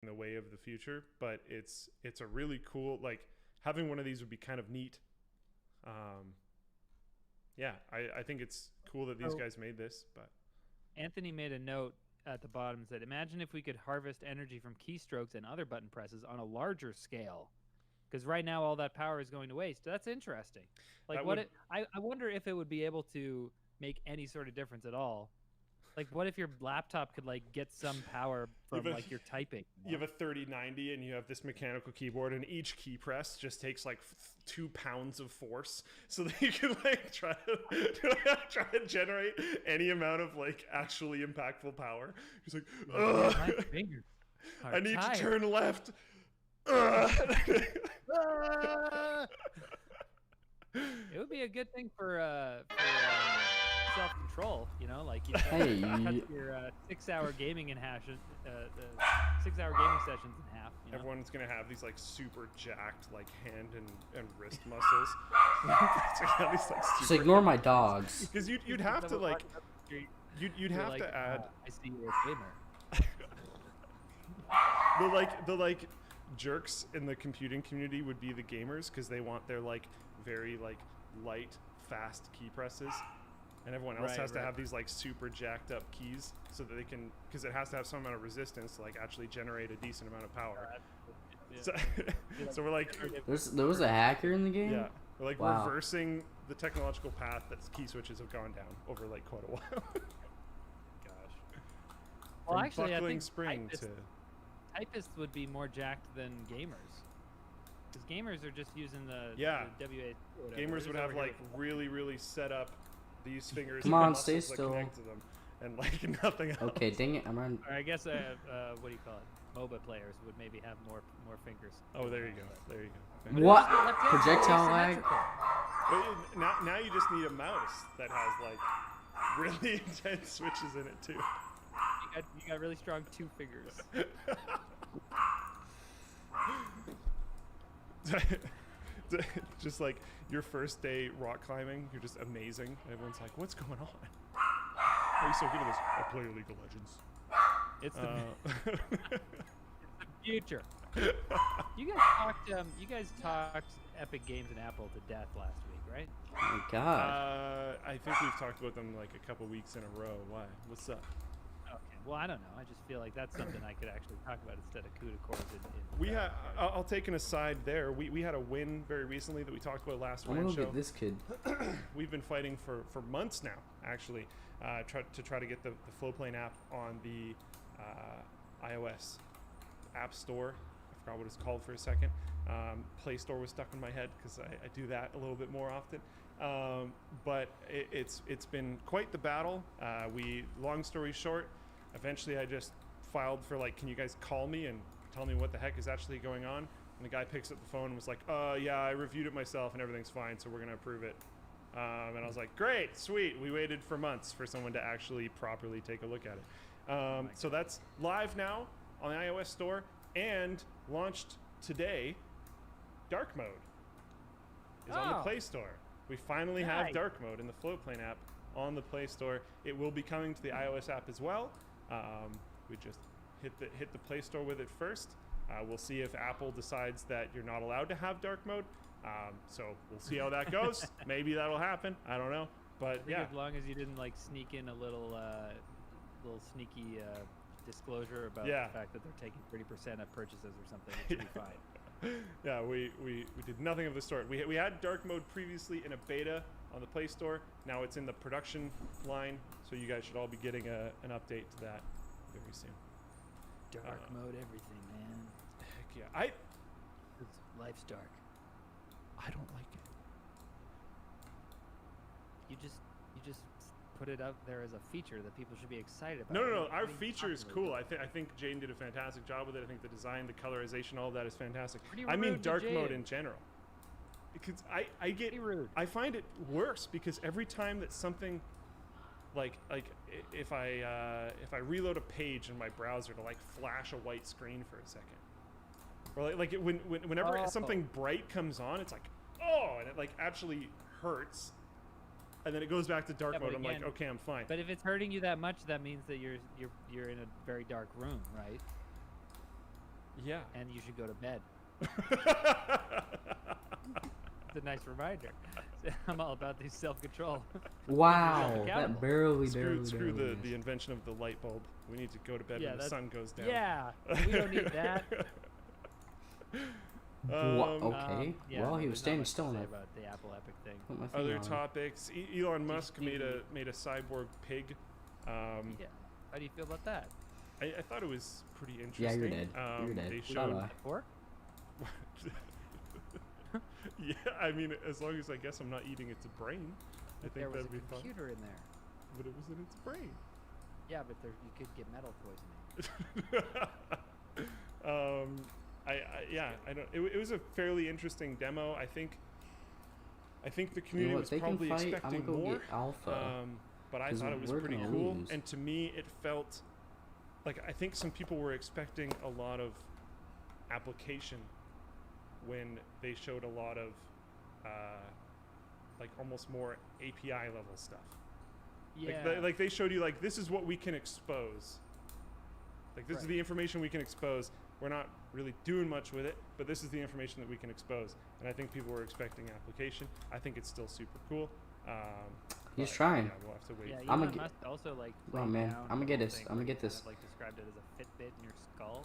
the way of the future, but it's a really cool, like, having one of these would be kind of neat. Yeah, I think it's cool that these guys made this. But Anthony made a note at the bottom and said, imagine if we could harvest energy from keystrokes and other button presses on a larger scale. Because right now all that power is going to waste. That's interesting. Like, I wonder if it would be able to make any sort of difference at all. Like, what if your laptop could, like, get some power from, like, your typing? You have a 3090 and you have this mechanical keyboard, and each key press just takes, like, 2 pounds of force, so that you can, like, try to generate any amount of, like, actually impactful power. He's like, my fingers are I need tired. to turn left. It would be a good thing for self-control, you know, like you Hey, cut your 6-hour gaming in half, 6-hour gaming sessions in half. You know? Everyone's gonna have these, like, super jacked, like, hand and wrist muscles. Just ignore my dogs. Because you'd have to, like, you'd have like, to add. I see you're a gamer. the like jerks in the computing community would be the gamers, because they want their, like, very, like, light, fast key presses, and everyone else has to have these, like, super jacked up keys, so that they can, because it has to have some amount of resistance to, like, actually generate a decent amount of power. So we're like, there was a hacker in the game. yeah, we're like Wow. reversing the technological path that key switches have gone down over, like, quite a while. Gosh. Well, From actually, I buckling think spring to typists would be more jacked than gamers. Because gamers are just using the Yeah. the WA. gamers would have, like, really set up these fingers. Come and on, muscles stay that still. connect to them, and, like, nothing else. Okay, dang it, I'm on. Or I guess what do you call it? MOBA players would maybe have more fingers. Oh, there you go. There you go. What? Left-handed, Projectile very lag? symmetrical. But now you just need a mouse that has, like, really intense switches in it too. You got really strong 2 fingers. Just like your first day rock climbing, you're just amazing, and everyone's like, "What's going on? How are you so good at this?" I play League of Legends. It's the future. You guys talked Epic Games and Apple to death last week, right? Oh my god. I think we've talked about them, like, a couple weeks in a row. Why? What's up? Okay. Well, I don't know. I just feel like that's something I could actually talk about instead of CUDA cores. We had. I'll take an aside there. We had a win very recently that we talked about last I'm WAN gonna show. get this kid. We've been fighting for months now, actually, to try to get the Flowplane app on the iOS App Store. I forgot what it's called for a second. Play Store was stuck in my head because I do that a little bit more often. But it's been quite the battle. Long story short, eventually I just filed for, like, can you guys call me and tell me what the heck is actually going on? And the guy picks up the phone and was like, yeah, I reviewed it myself and everything's fine, so we're gonna approve it. And I was like, great, sweet. We waited for months for someone to actually properly take a look at it. So that's live now on the iOS store and launched today. Dark mode is on the Play Store. We finally have dark mode in the Flowplane app on the Play Store. It will be coming to the iOS app as well. We just hit the Play Store with it first. We'll see if Apple decides that you're not allowed to have dark mode. So we'll see how that goes. Maybe that'll happen. I don't know. But yeah, as long as you didn't, like, sneak in a little sneaky disclosure about the fact that they're taking 30% of purchases or something, it should be fine. Yeah, we did nothing of the sort. We had dark mode previously in a beta on the Play Store. Now it's in the production line, so you guys should all be getting an update to that very soon. Dark mode, everything, man. Heck yeah. Life's dark. I don't like it. You just put it out there as a feature that people should be excited about. No. Our feature is cool. I think Jane did a fantastic job with it. I think the design, the colorization, all of that is fantastic. I mean dark mode in general. Because I find it worse because every time that something like if I reload a page in my browser to, like, flash a white screen for a second, or whenever something bright comes on, it's like, oh, and it, like, actually hurts. And then it goes back to dark mode. I'm like, okay, I'm fine. But if it's hurting you that much, that means that you're in a very dark room, right? Yeah. and you should go to bed. It's a nice reminder. I'm all about these self-control. Wow, that accountable. barely Screw missed. the invention of the light bulb. We need to go to bed Yeah, when the that's- sun goes down. Yeah, we don't need that. Okay. Yeah, Well, no, he was there's not standing much to still say enough. about the Apple Epic thing. Put my thing Other on. topics. Elon Musk made a cyborg pig. Yeah. How do you feel about that? I thought it was pretty interesting. Yeah, you're dead. You're dead. They Bye-bye. showed. Pork? Yeah, I mean, as long as I guess I'm not eating its brain, I think There was that'd be a fun. computer in there. But it was in its brain. Yeah, but there, you could get metal poisoning. Yeah, I don't. It was a fairly interesting demo. I think the You community know what? was They can probably fight. I'm expecting gonna go more. get Alpha. But I 'cause thought it was we're pretty gonna cool. lose. And to me, it felt like I think some people were expecting a lot of application when they showed a lot of like almost more API level stuff. Yeah. Like they showed you like this is what we can expose. Like this is Right. the information we can expose. We're not really doing much with it, but this is the information that we can expose. And I think people were expecting application. I think it's still super cool. He's but, trying. Yeah, we'll have to wait. Yeah, I'ma Elon get- Musk also like. Oh, played man. down I'ma the get whole this. thing I'ma where get he this. Kind of like described it as a Fitbit in your skull.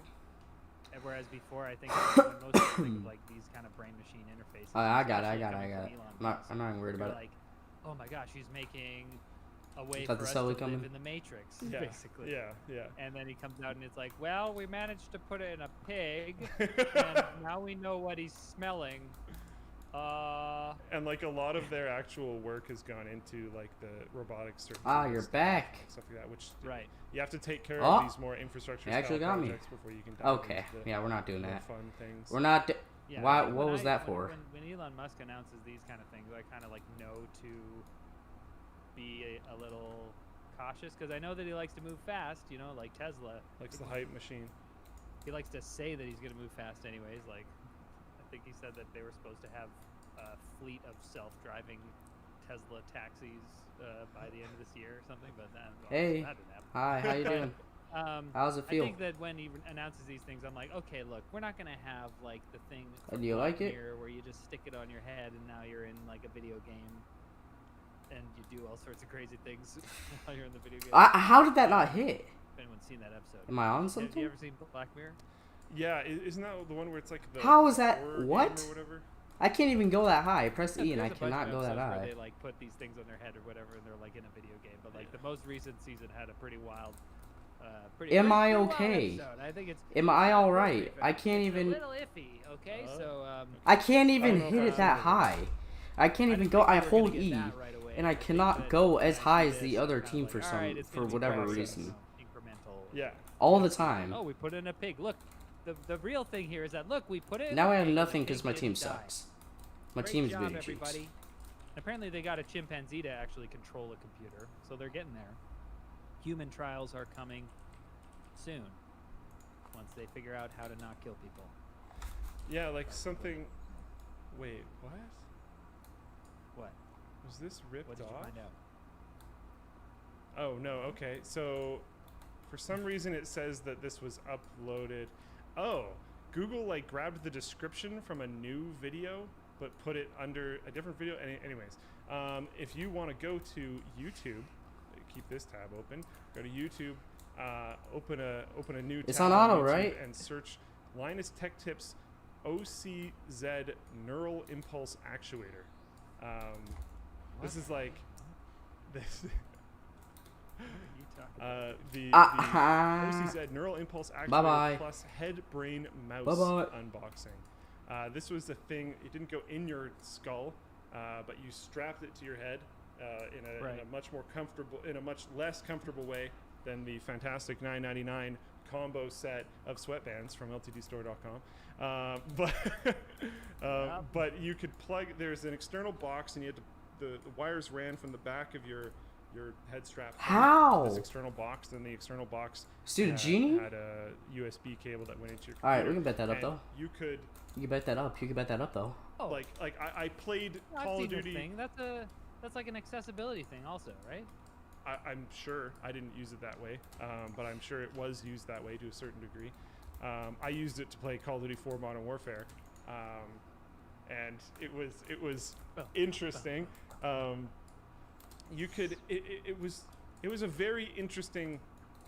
And whereas before, I think when most people think of like these kind of brain-machine interfaces. I got it. especially coming from I'm Elon not. Musk, I'm not even worried you're about it. like, oh my gosh, he's making a way Is that for the us celly to coming? live in the Matrix, Yeah, basically. Yeah. And then he comes out and it's like, well, we managed to put it in a pig, and now we know what he's smelling. And like a lot of their actual work has gone into like the robotics surgery. Ah, you're back. Stuff like that, which Right. you have to take care Oh, of these more infrastructure you actually style got me. projects before you can dive Okay. into the Yeah, we're not doing more that. fun things. We're not. Yeah, Why? like, What when was that for? When Elon Musk announces these kind of things, I kind of like know to be a little cautious because I know that he likes to move fast. You know, like Tesla. Likes the hype machine. He likes to say that he's going to move fast, anyways. Like, I think he said that they were supposed to have a fleet of self-driving Tesla taxis by the end of this year or something. But then, well, Hey. that didn't happen. Hi. How you doing? How's it I feel? think that when he announces these things, I'm like, okay, look, we're not gonna have like the thing Do you like it? here where you just stick it on your head and now you're in like a video game, and you do all sorts of crazy things while you're in the video game. How did that not hit? If anyone's seen that episode, Am I on have you something? ever seen Black Mirror? Yeah, isn't that the one where it's like the How is that? horror game What? or whatever? I can't even go that high. I press E and I There's a bunch cannot of go that episodes where high. They like put these things on their head or whatever, and they're like in a video game. But like the most recent season had a pretty wild. Am I pretty wild okay? episode. I think it's. Am I it's all appropriate right? for I that. can't It's even- A little iffy. Okay, so I can't I even don't know hit if it I that know. high. I can't I even didn't go. think I they were gonna hold get E, that right away. and I think cannot that go when as I high see as this, the I'm other kinda team like, for all right, some it's for gonna be whatever process, reason. Incremental. Yeah. All the time. Oh, we put in a pig. Look, the real thing here is that look, we put it. in Now a I have pig and the nothing pig because my didn't team die. sucks. My Great team's job, being cheeks. everybody. Apparently, they got a chimpanzee to actually control a computer, so they're getting there. Human trials are coming soon. Once they figure out how to not kill people. Yeah, like something. Wait, what? What? Was this ripped What did you off? find out? Oh no. Okay, so for some reason it says that this was uploaded. Oh, Google like grabbed the description from a new video but put it under a different video. Anyways, if you want to go to YouTube, keep this tab open. Go to YouTube. Open a new It's tab on auto, YouTube right? and search Linus Tech Tips OCZ Neural Impulse Actuator. This is like this. What are you talking The Ah. OCZ Neural Impulse Actuator Bye-bye. plus Head Brain Mouse Bye-bye. unboxing. This was the thing. It didn't go in your skull, but you strapped it to your head in Right. a much more comfortable, in a much less comfortable way than the fantastic $9.99 combo set of sweatbands from LTDstore.com. But you could plug. There's an external box, and you had to. The wires ran from the back of your head strap. to How? This external box, then the external box Dude, Genie? had a USB cable that went into your computer. All right, we can bet that up and though. You could You can bet that up. You can bet that up though. Oh, like I played I've Call seen of this Duty. thing. That's like an accessibility thing, also, right? I'm sure I didn't use it that way, but I'm sure it was used that way to a certain degree. I used it to play Call of Duty 4 Modern Warfare, and it was interesting. You could it was a very interesting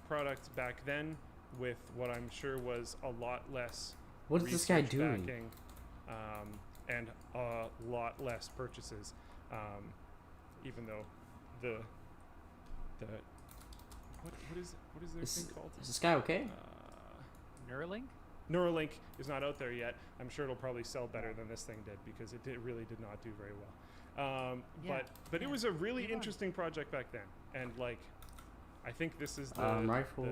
product back then with what I'm sure was a lot less. What is this guy doing? Backing, and a lot less purchases, even though the what is their thing called? Is this guy okay? Neuralink? Neuralink is not out there yet. I'm sure it'll probably sell better than this thing did because it really did not do very well. But it was a really interesting project back then, and like I think this is the rifle.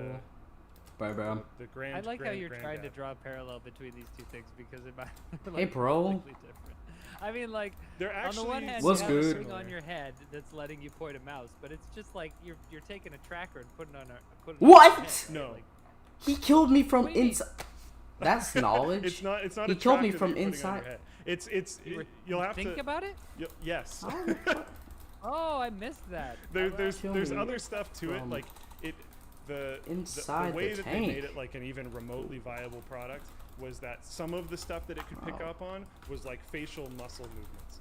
the grand. I like how you're grand trying to dad. draw a parallel between these two things because it might be Hey, bro. completely different. I mean, like They're on the one actually hand, What's you have a good? thing on your head that's letting you point a mouse, but it's just like you're taking a tracker and putting it on What? your head, right? No. Like, He killed me from What do you mean? inside. That's knowledge. It's not. It's not. He a killed me tractor from that you're putting on your inside. head. you were- You'll have think to. about it. Yes. Oh, I missed that. There's Kill me other stuff to it, from like it. The inside way the that tank. they made it like an even remotely viable product was that some of the stuff that it could pick Oh. up on was like facial muscle movements.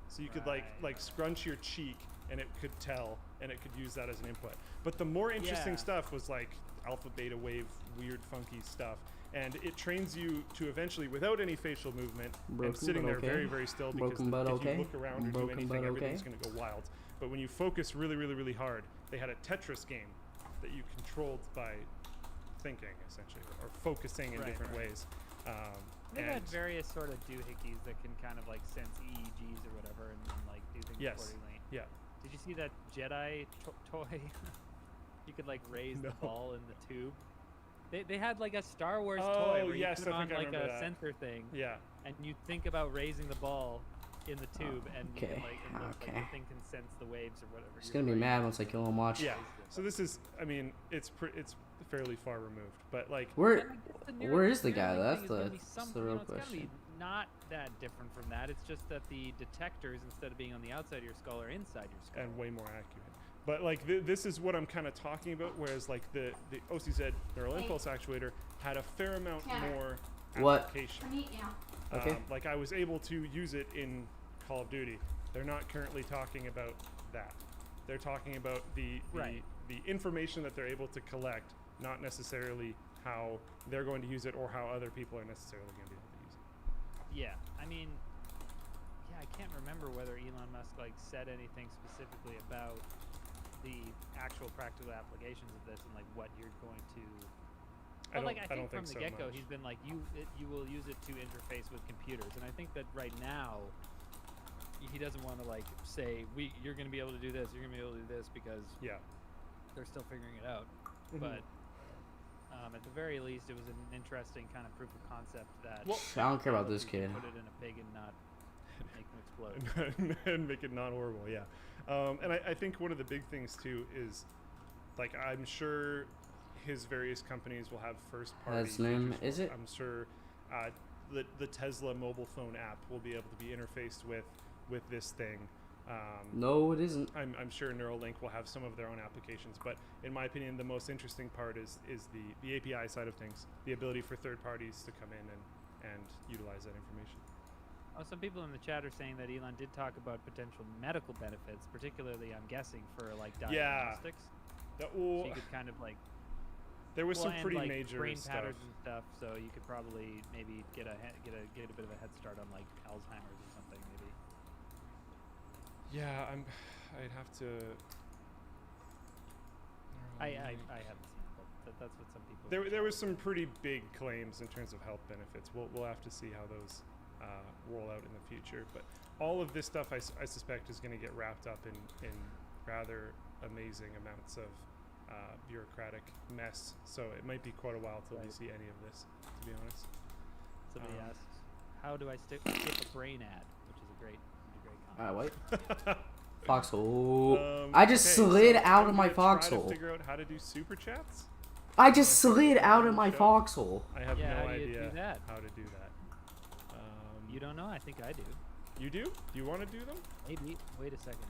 So you could like Right. scrunch your cheek and it could tell and it could use that as an input. But the more interesting Yeah. stuff was like alpha beta wave weird funky stuff. And it trains you to eventually, without any facial movement, Broken and sitting but there okay. very, very still, because Broken but if okay. you look around or do Broken anything, but okay. everything's going to go wild. But when you focus really, really, really hard, they had a Tetris game that you controlled by thinking, essentially, or focusing in Right, different right. ways. They've And had various sort of doohickeys that can kind of like sense EEGs or whatever and like do things Yes. accordingly. yeah, Did you see that Jedi toy? You could like raise the No. ball in the tube. They had like a Star Wars Oh, toy where yes, you put I on think I like a remember that. sensor thing, yeah. and you think about raising the ball in the tube, and you okay, can, like, and like, okay. the thing can sense the waves or whatever. He's you're gonna be raising. mad once I kill him. Watch. Yeah. So this is, I mean, it's fairly far removed, but like, Where? And, like, the Where is the Neuralink guy? thing That's is gonna the be that's some- the you real know, it's gonna question. be not that different from that. It's just that the detectors, instead of being on the outside of your skull, are inside your skull. and way more accurate. But like this is what I'm kind of talking about. Whereas like the OCZ neural impulse actuator had a fair amount more What? application. Okay. Like I was able to use it in Call of Duty. They're not currently talking about that. They're talking about the Right. the information that they're able to collect, not necessarily how they're going to use it or how other people are necessarily going to be able to use it. Yeah, I mean, yeah, I can't remember whether Elon Musk like said anything specifically about the actual practical applications of this and like what you're going to. But like I don't think from think the so get-go, much. he's been like, you will use it to interface with computers, and I think that right now he doesn't want to like say you're going to be able to do this, you're going to be able to do this because Yeah. they're still figuring it out. Mhm. But at the very least, it was an interesting kind of proof of concept that. Well, I don't care about that this you can kid. Put it in a pig and not make him explode. and make it not horrible, yeah. And I think one of the big things too is, like, I'm sure his various companies will have first party. That's name, features is for it? I'm sure the Tesla mobile phone app will be able to be interfaced with this thing. No, it isn't. I'm sure Neuralink will have some of their own applications, but in my opinion, the most interesting part is the API side of things, the ability for third parties to come in and utilize that information. Oh, some people in the chat are saying that Elon did talk about potential medical benefits, particularly, I'm guessing, for like Yeah. diagnostics. That So will, you could kind of like there was some and, pretty like, major brain stuff. patterns and stuff. So you could probably maybe get a bit of a head start on like Alzheimer's or something, maybe. Yeah, I'd have to. I haven't seen it, but that's what some people. There was some pretty big claims in terms of health benefits. We'll have to see how those roll out in the future. But all of this stuff, I suspect, is going to get wrapped up in rather amazing amounts of bureaucratic mess. So it might be quite a while till we Right. see any of this, to be honest. Somebody um, asks, how do I skip a brain ad, which is a great comment. Alright, wait. Foxhole. I just okay, slid so out I'm of my gonna try to foxhole. figure out how to do super chats. I just slid out of on my the show. foxhole. I have Yeah, no how do you do idea that? how to do that. You don't know? I think I do. You do? Do you want to do them? Maybe. Wait a second.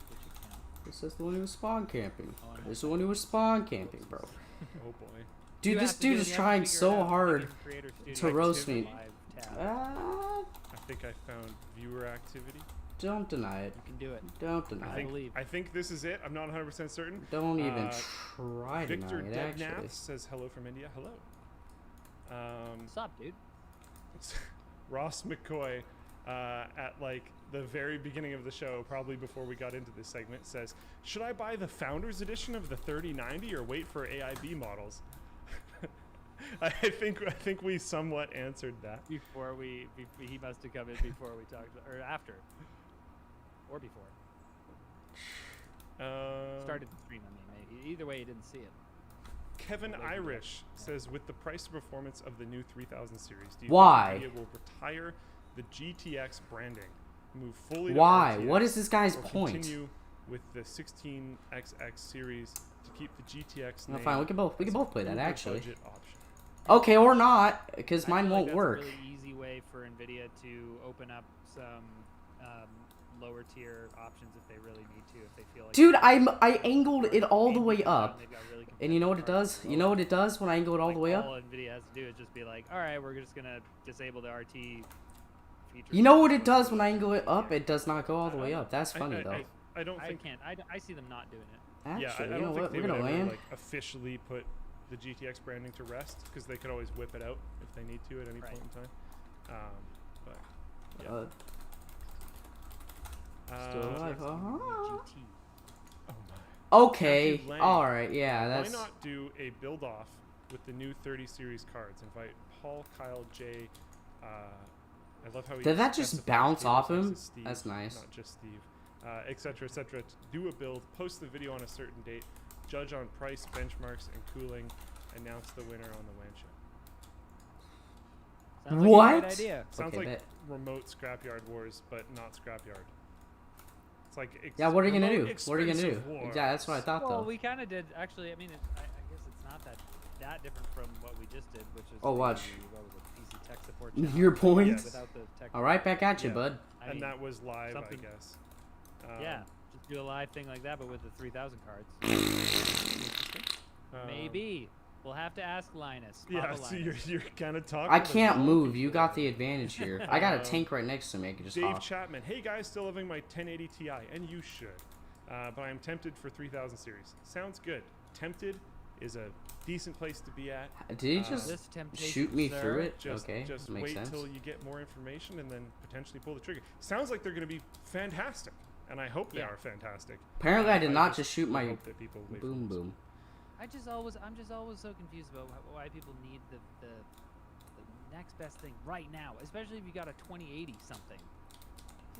Which account? This is the one who was spawn camping. Oh, I know. This is the one who was spawn camping, bro. Oh boy. Dude, You this have to do dude it, is you have to trying figure so it out. hard Make it in Creator to Studio roast Live me. tab. I think I found viewer activity. Don't deny it. You can do it. Don't deny I it. believe. I think this is it. I'm not 100% certain. Don't even Uh, try to Victor deny it, actually. Debnath says hello from India. Hello. What's up, dude? Ross McCoy, at like the very beginning of the show, probably before we got into this segment, says, "Should I buy the Founders Edition of the 3090 or wait for AIB models?" I think we somewhat answered that. Before he must have come in before we talked, or after, or before. Started the stream. I mean, maybe. Either way, you didn't see it. Kevin Irish says, with the price performance of the new 3000 series, do you Why? think NVIDIA will retire the GTX branding, move fully to Why? RTX, What is this guy's or point? continue with the 16XX series to keep the GTX No, name fine. We can both as play that uber actually. budget option? Okay, or not, because I mine feel won't like work. That's a really easy way for NVIDIA to open up some lower tier options if they really need to, if they feel like. Dude, I angled it all the way up, They've got really and you know what it competitive does? cards You know what it does when I angle it all the way up? All NVIDIA has to do is just be like, all right, we're just gonna disable the RT feature. You know what it does when I angle it up? It does not go all the way up. That's funny though. I don't I think. can't. I see them not doing it. Actually, Yeah, I you don't know think what? they We're would gonna ever land. like officially put the GTX branding to rest because they could always whip it out if they need to at any Right. point in time. But yeah. Still alive. GT. Oh my. Okay. Active lane. All right. Yeah, that's. Why not do a build off with the new 30 series cards? Invite Paul, Kyle, Jay. I love how he Did that just specifies bounce Taylor off Swift him? as Steve, That's nice. Not just Steve. Etc. Etc. Do a build, post the video on a certain date, judge on price, benchmarks, and cooling. Announce the winner on the WAN show. Sounds like a What? great idea. Sounds Okay, like bet. remote Scrapyard Wars, but not Scrapyard. It's like Yeah, what are you gonna do? remote What are you gonna do? expensive wars. Yeah, that's what I thought Well, though. we kind of did actually. I mean, I guess it's not that different from what we just did, which is Oh, watch. what was it, PC tech support channel. Your point. Yes. Without the tech. All right, back at you, Yeah. bud. I And mean, that was live, something- I guess. yeah, just do a live thing like that, but with the 3000 cards. Maybe we'll have to ask Linus. Yeah, Papa so Linus. you're kind of talking. I but can't no move. You people got are. the advantage here. I got a tank right next to me. I can just Dave hop. Chapman. Hey guys, still loving my 1080 Ti, and you should. But I am tempted for 3000 series. Sounds good. Tempted is a decent place to be at. Did he just This temptation, shoot me sir. through it? Just, Okay, just makes wait sense. till you get more information and then potentially pull the trigger. Sounds like they're going to be fantastic, and I hope they Yeah. are fantastic. Apparently, I did not just shoot would my hope that people wait for boom this. boom. I'm just always so confused about why people need the next best thing right now, especially if you got a 2080 something.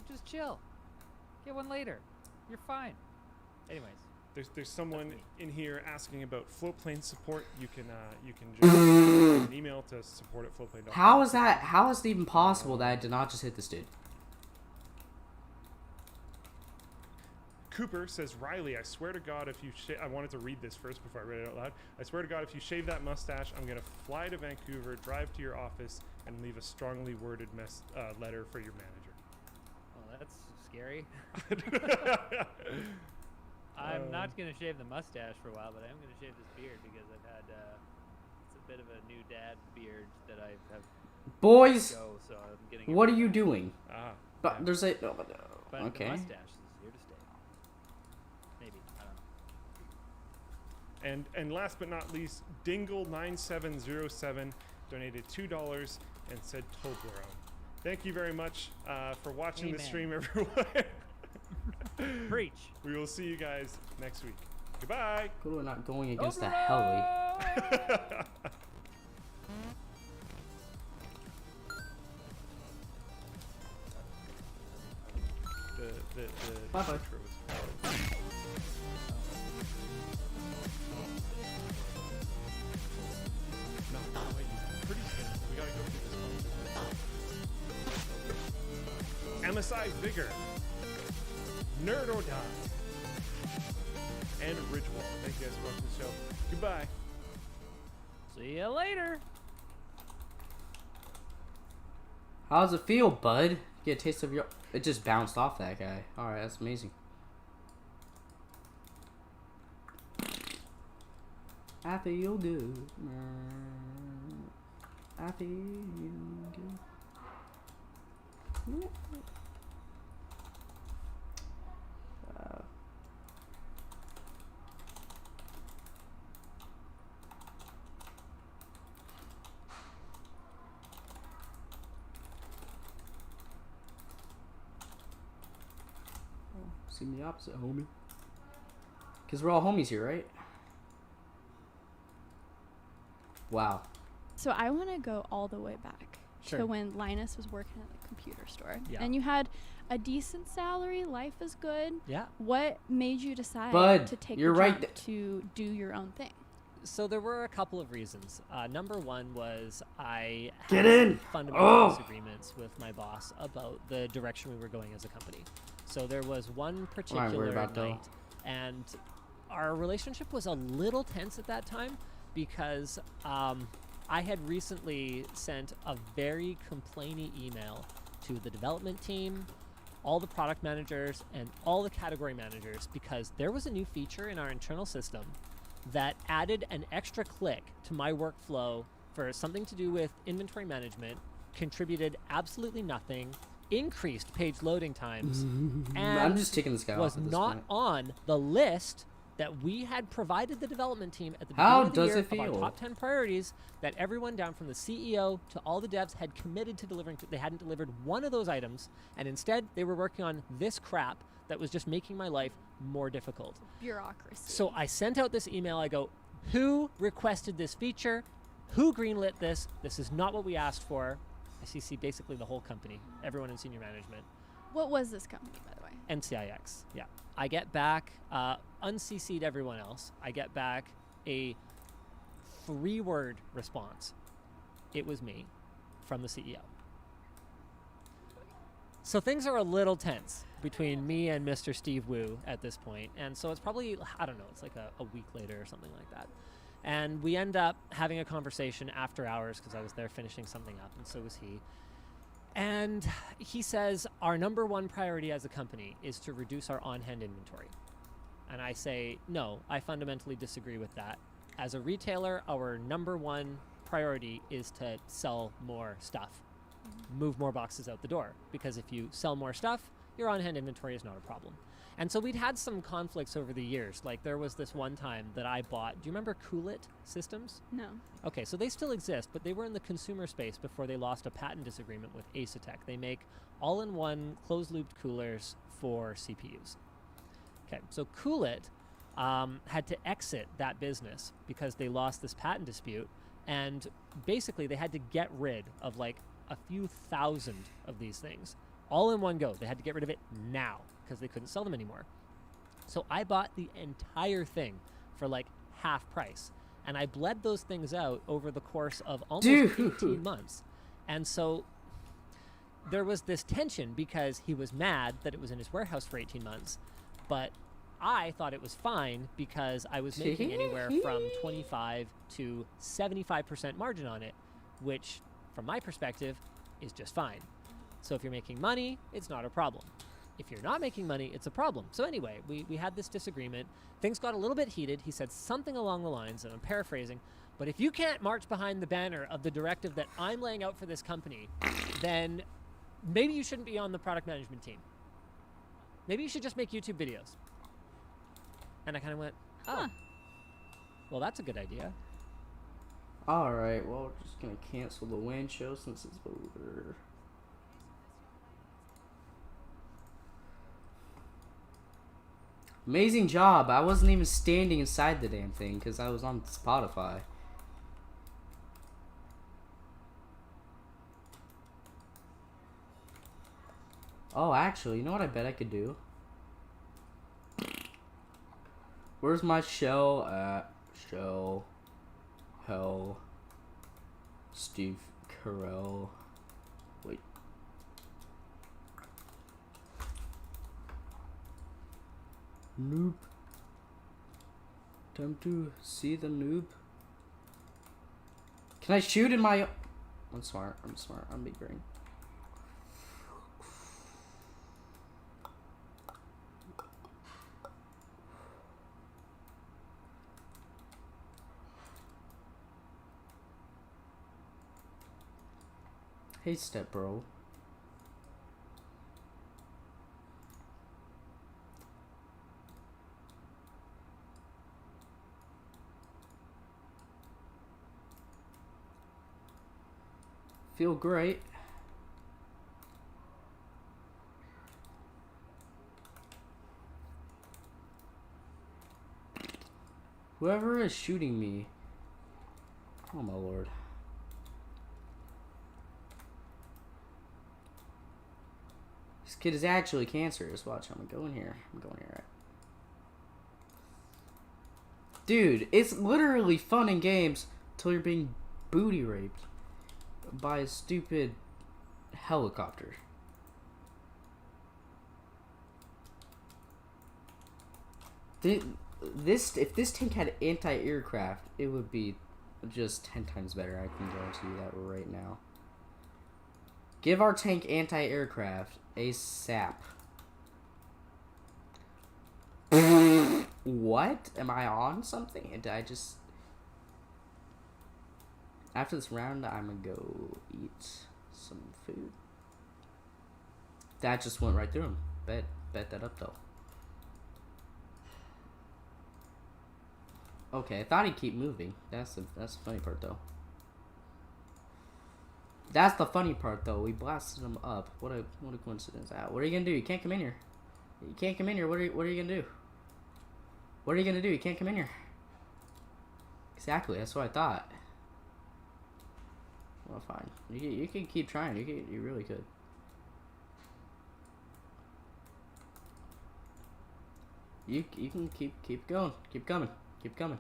Just chill. Get one later. You're fine. Anyways. There's someone in here asking about floatplane support. You can just send an email to support@floatplane.com. How is that? How is it even possible that I did not just hit this dude? Cooper says, Riley, I swear to God, if you I wanted to read this first before I read it out loud. I swear to God, if you shave that mustache, I'm going to fly to Vancouver, drive to your office, and leave a strongly worded letter for your manager. Well, that's scary. I'm not going to shave the mustache for a while, but I am going to shave this beard because I've had it's a bit of a new dad beard that I have. Boys, Go, so I'm getting it what are right you now. doing? Ah, But yeah. there's a. But Okay. the mustache is here to stay. Maybe I don't know. And last but not least, Dingle9707 donated $2 and said Toblerone. Thank you very much for watching the Amen. stream, everyone. Preach. We will see you guys next week. Goodbye. Good, we're not going against the heli. the Bye-bye. intro was no, wait, pretty soon. We gotta go through this one. MSI Vigor, Nerdodon, and Ridgewall. Thank you guys for watching the show. Goodbye. See you later. How does it feel, bud? Get a taste of your. It just bounced off that guy. All right, that's amazing. I feel good. I feel good. Seem the opposite, homie. Because we're all homies here, right? Wow. So I want to go all the way back Sure. to when Linus was working at the computer store. Yeah. And you had a decent salary, life is good. Yeah. What made you decide Bud, to take you're the right jump to do your own thing? So there were a couple of reasons. Number one was I Get had in! fundamental Oh! disagreements with my boss about the direction we were going as a company. So there was one worried particular about, though? night, and our relationship was a little tense at that time because I had recently sent a very complainy email to the development team, all the product managers, and all the category managers because there was a new feature in our internal system that added an extra click to my workflow for something to do with inventory management, contributed absolutely nothing, increased page loading times, and I'm just taking this guy was off at this not point. on the list that we had provided the development team at the How beginning of the does year it of our feel? top 10 priorities that everyone down from the CEO to all the devs had committed to delivering. They hadn't delivered one of those items, and instead they were working on this crap that was just making my life more difficult. Bureaucracy. So I sent out this email. I go, who requested this feature? Who greenlit this? This is not what we asked for. I CC basically the whole company, everyone in senior management. What was this company, by the way? NCIX, yeah. I get back, uncc'd everyone else. I get back a 3-word response. It was me, from the CEO. So things are a little tense between me and Mr. Steve Wu at this point. And so it's probably, I don't know, it's like a week later or something like that. And we end up having a conversation after hours because I was there finishing something up, and so was he. And he says, our number one priority as a company is to reduce our on-hand inventory. And I say, no, I fundamentally disagree with that. As a retailer, our number one priority is to sell more stuff, move more boxes out the door. Because if you sell more stuff, your on-hand inventory is not a problem. And so we'd had some conflicts over the years. Like there was this one time that I bought, do you remember Cool It systems? No. Okay, so they still exist, but they were in the consumer space before they lost a patent disagreement with Asetek. They make all-in-one closed-looped coolers for CPUs. Okay, so Cool It had to exit that business because they lost this patent dispute, and basically they had to get rid of like a few thousand of these things. All in one go. They had to get rid of it now because they couldn't sell them anymore. So I bought the entire thing for like half price. And I bled those things out over the course of almost 18 months. And so there was this tension because he was mad that it was in his warehouse for 18 months. But I thought it was fine because I was making anywhere from 25 to 75% margin on it, which from my perspective is just fine. So if you're making money, it's not a problem. If you're not making money, it's a problem. So anyway, we had this disagreement. Things got a little bit heated. He said something along the lines, and I'm paraphrasing, but if you can't march behind the banner of the directive that I'm laying out for this company, then maybe you shouldn't be on the product management team. Maybe you should just make YouTube videos. And I kind of went, oh, Huh. well, that's a good idea. Alright, well, we're just gonna cancel the WAN show since it's over. Amazing job. I wasn't even standing inside the damn thing because I was on Spotify. Oh, actually, you know what I bet I could do? Where's my shell at? Shell. Hell. Steve Carell. Wait. Noob. Time to see the noob. Can I shoot in my... I'm smart. I'm big brain. Hey, step bro. Feel great. Whoever is shooting me. Oh my lord. This kid is actually cancerous. Watch, I'm gonna go in here. I'm going here, right? Dude, it's literally fun in games till you're being booty raped by a stupid helicopter. If this tank had anti-aircraft, it would be just 10 times better. I can guarantee you that right now. Give our tank anti-aircraft ASAP. What? Am I on something? Did I just... After this round, I'm gonna go eat some food. That just went right through him. Bet that up, though. Okay, I thought he'd keep moving. That's the funny part, though. That's the funny part, though. We blasted him up. What a coincidence. What are you gonna do? You can't come in here. You can't come in here. What are you gonna do? What are you gonna do? You can't come in here. Exactly. That's what I thought. Well, fine. You can keep trying. You really could. You can keep going. Keep coming. Keep coming.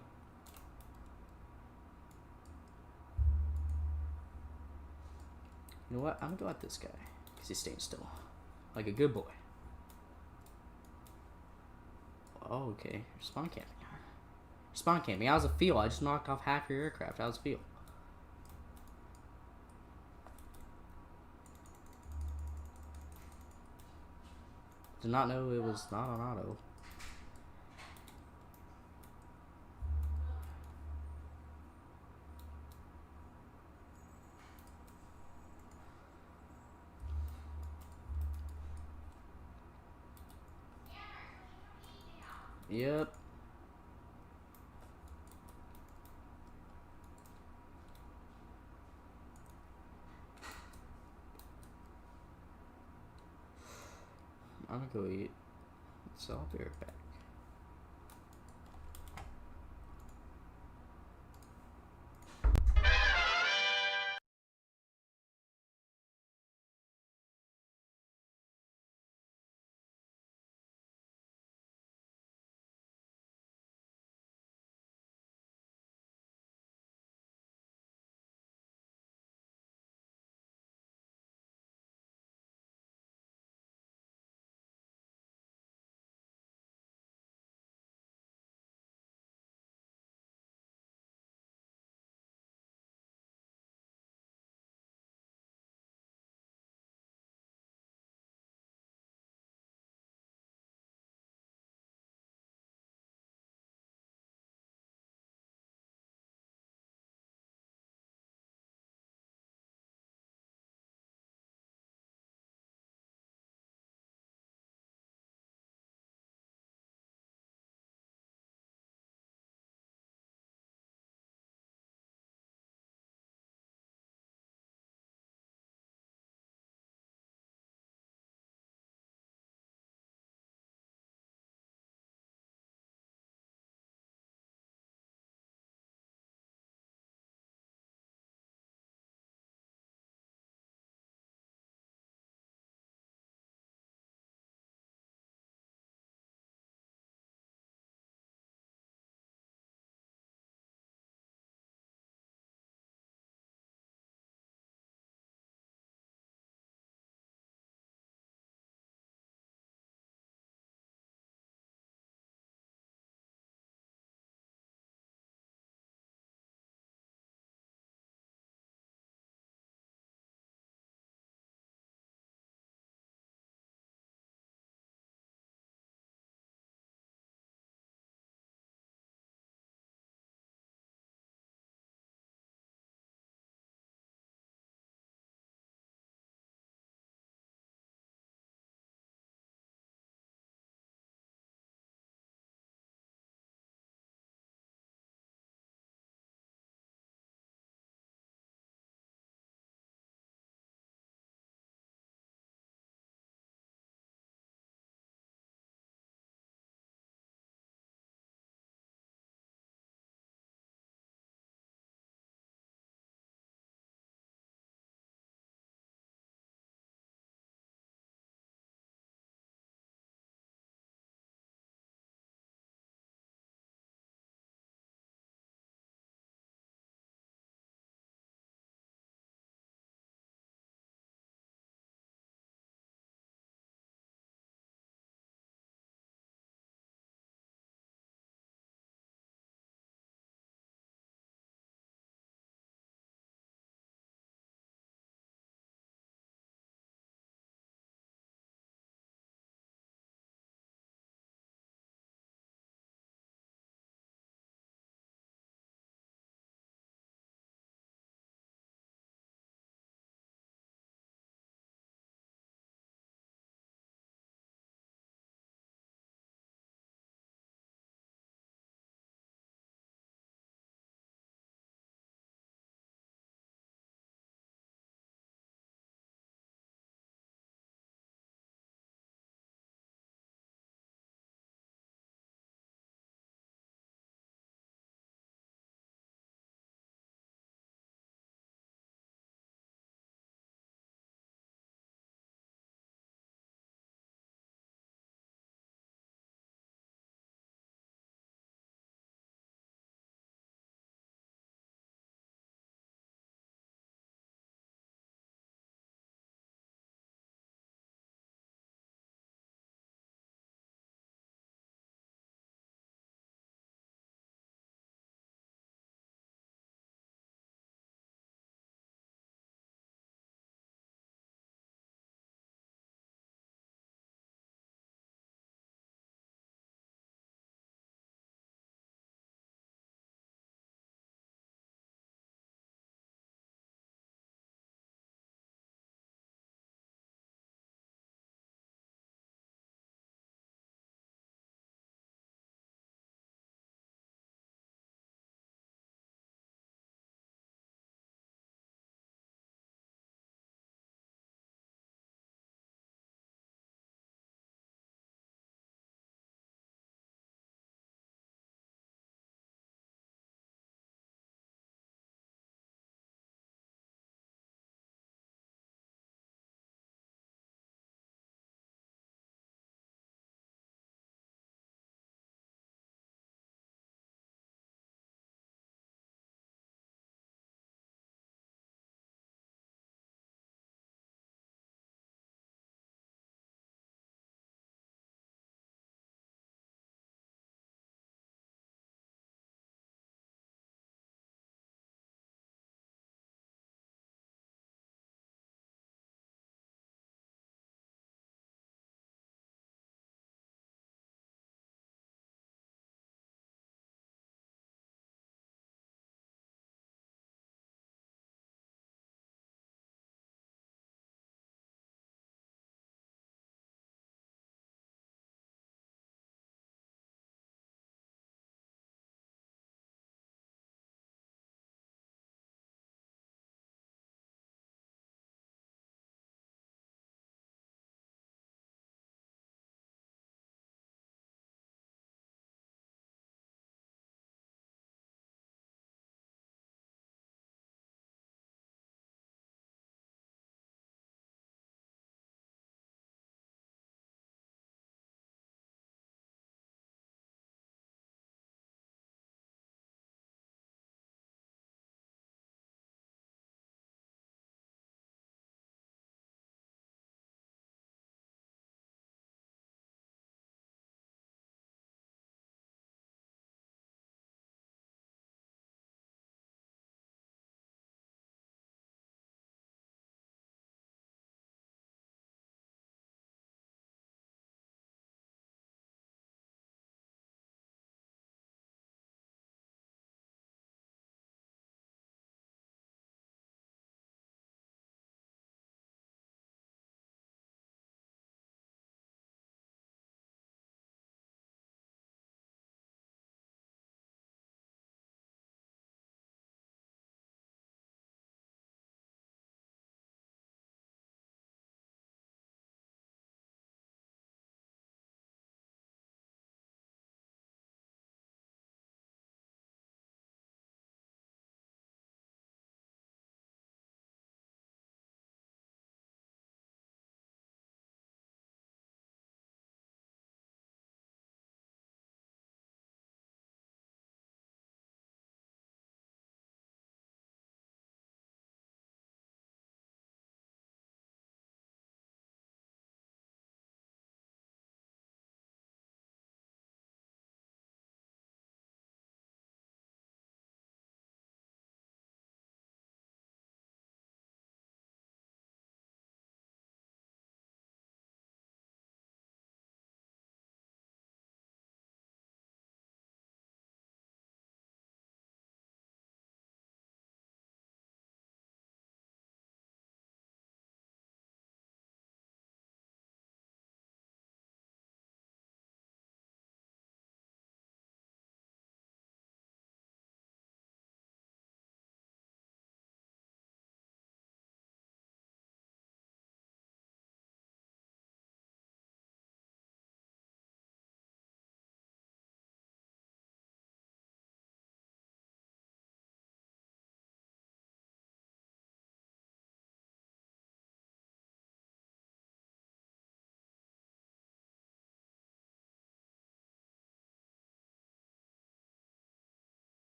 You know what? I'm gonna go at this guy because he's staying still, like a good boy. Oh, okay. You're spawn camping. Spawn camping. How's it feel? I just knocked off half your aircraft. How's it feel? Did not know it was not on auto. Yep. I'm gonna go eat. So I'll be right back.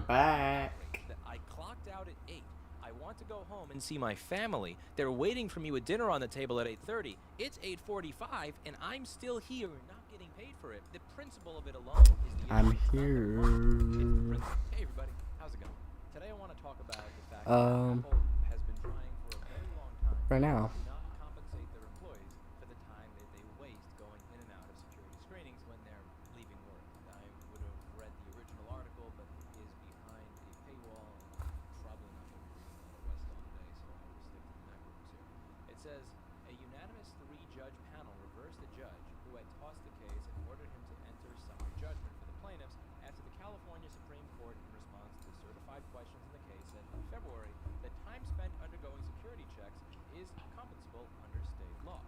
back. That I clocked out at 8. I want to go home and see my family. They're waiting for me with dinner on the table at 8:30. It's 8:45, and I'm still here not getting paid for it. The principle of it alone is the I'm issue. It's not the here. money, it's the principle. Hey everybody, how's it going? Today I want to talk about the fact that Apple has been trying for a very long time Right now. to not compensate their employees for the time that they waste going in and out of security screenings when they're leaving work. I would have read the original article, but it is behind a paywall, and I'm probably not going to be reading all the rest all day, so I will stick to the macros here. It says, a unanimous 3-judge panel reversed the judge who had tossed the case and ordered him to enter summary judgment for the plaintiffs after the California Supreme Court, in response to certified questions in the case, said in February that time spent undergoing security checks is compensable under state law.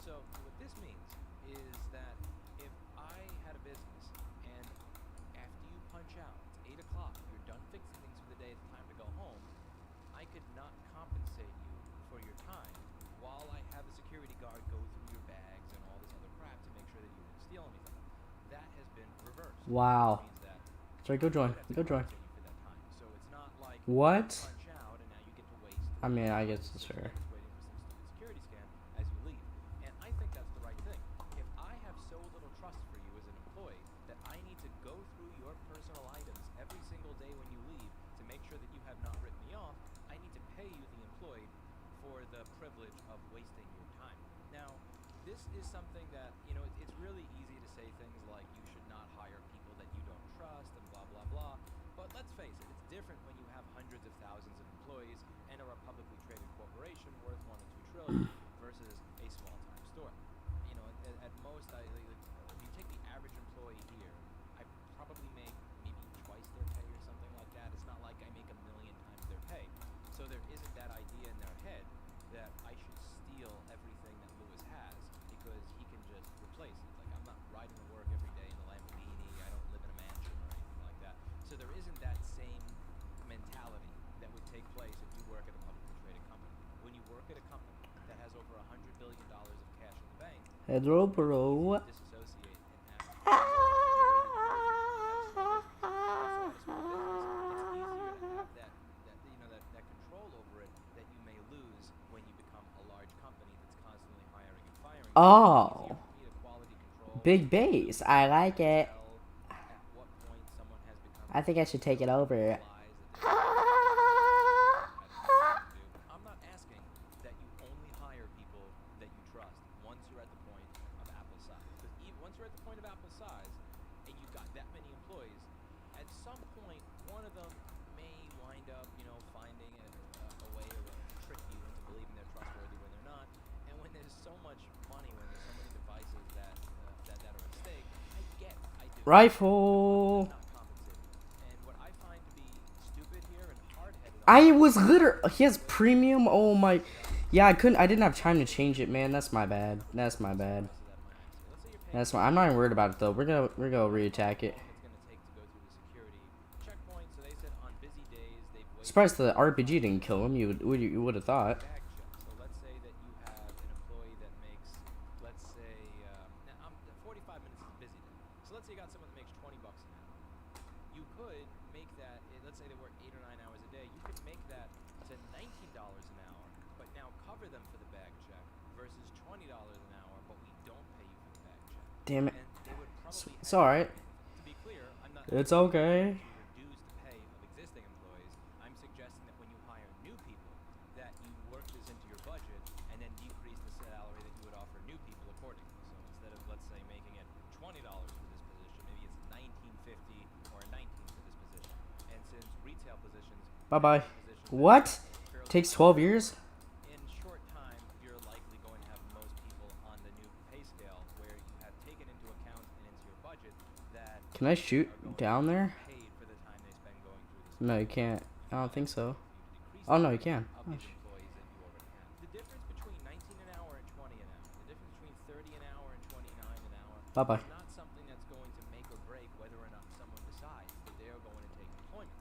So what this means is that if I had a business and after you punch out, it's 8 o'clock, you're done fixing things for the day, it's time to go home, I could not compensate you for your time while I have a security guard go through your bags and all this other crap to make sure that you didn't steal anything. That has been reversed. Wow. Which means that Sorry, go join. I would have to Go join. compensate you for that time. So it's not like What? you punch out and now you get to waste I mean, I 3 guess it's fair. minutes waiting for some stupid security scan as you leave. And I think that's the right thing. If I have so little trust for you as an employee that I need to go through your personal items every single day when you leave to make sure that you have not written me off, I need to pay you, the employee, for the privilege of wasting your time. Now, this is something that, it's really easy to say things like you should not hire people that you don't trust and blah, blah, blah. But let's face it, it's different when you have hundreds of thousands of employees and are a publicly traded corporation worth 1 to 2 trillion versus a small-time store. At most, if you take the average employee here, I probably make maybe twice their pay or something like that. It's not like I make 1 million times their pay. So there isn't that idea in their head that I should steal everything that Lewis has because he can just replace it. Like, I'm not riding to work every day in a Lamborghini. I don't live in a mansion or anything like that. So there isn't that same mentality that would take place if you work at a publicly traded company. When you work at a company that has over $100 billion of cash in the bank, Hello, bro. disassociate and have that control over it that you may lose when you become a large company that's constantly hiring and firing. Oh. It's easier for me to quality control Big base. I like it. tell at what point someone has become I think I should take it over. lies that they're I'm not asking that you only hire people that you trust once you're at the point of Apple size. Because once you're at the point of Apple size and you've got that many employees, at some point one of them may wind up, finding a way to trick you into believing they're trustworthy when they're not. And when there's so much money, when there's so many devices that are at stake, I do. Rifle. Not compensated. And what I find to be stupid here and hard-headed I was literally. He has premium. Oh my. Yeah, I didn't have time to change it, man. That's my bad. That's my bad. That's my. I'm not even worried about it though. We're gonna reattack it. It's going to take to go through the security checkpoint. So they said on busy days they've waited Surprised the RPG didn't kill him. You would have thought. bag check. So let's say that you have an employee that makes, let's say, 45 minutes is a busy day. So let's say you got someone that makes $20 an hour. You could make that, let's say they work 8 or 9 hours a day. You could make that to $19 an hour, but now cover them for the bag check versus $20 an hour, but we don't pay you for the bag check. Damn it. And they would probably It's alright. To be clear, I'm not It's okay. to reduce the pay of existing employees. I'm suggesting that when you hire new people, that you work this into your budget and then decrease the salary that you would offer new people accordingly. So instead of, let's say, making it $20 for this position, maybe it's $19.50 or $19 for this position. And since retail positions, Bye-bye. positions What? fairly Takes 12 years? in short time, you're likely going to have most people on the new pay scale where you have taken into account and into your budget that Can I shoot are going down to be there? paid for the time they spend going through this. No, you can't. I don't think so. Decrease Oh no, you can. of Oh, these employees that you already have. The difference between 19 an hour and 20 an hour, the difference between 30 an hour and 29 an hour, Bye-bye. is not something that's going to make or break whether or not someone decides that they are going to take employment.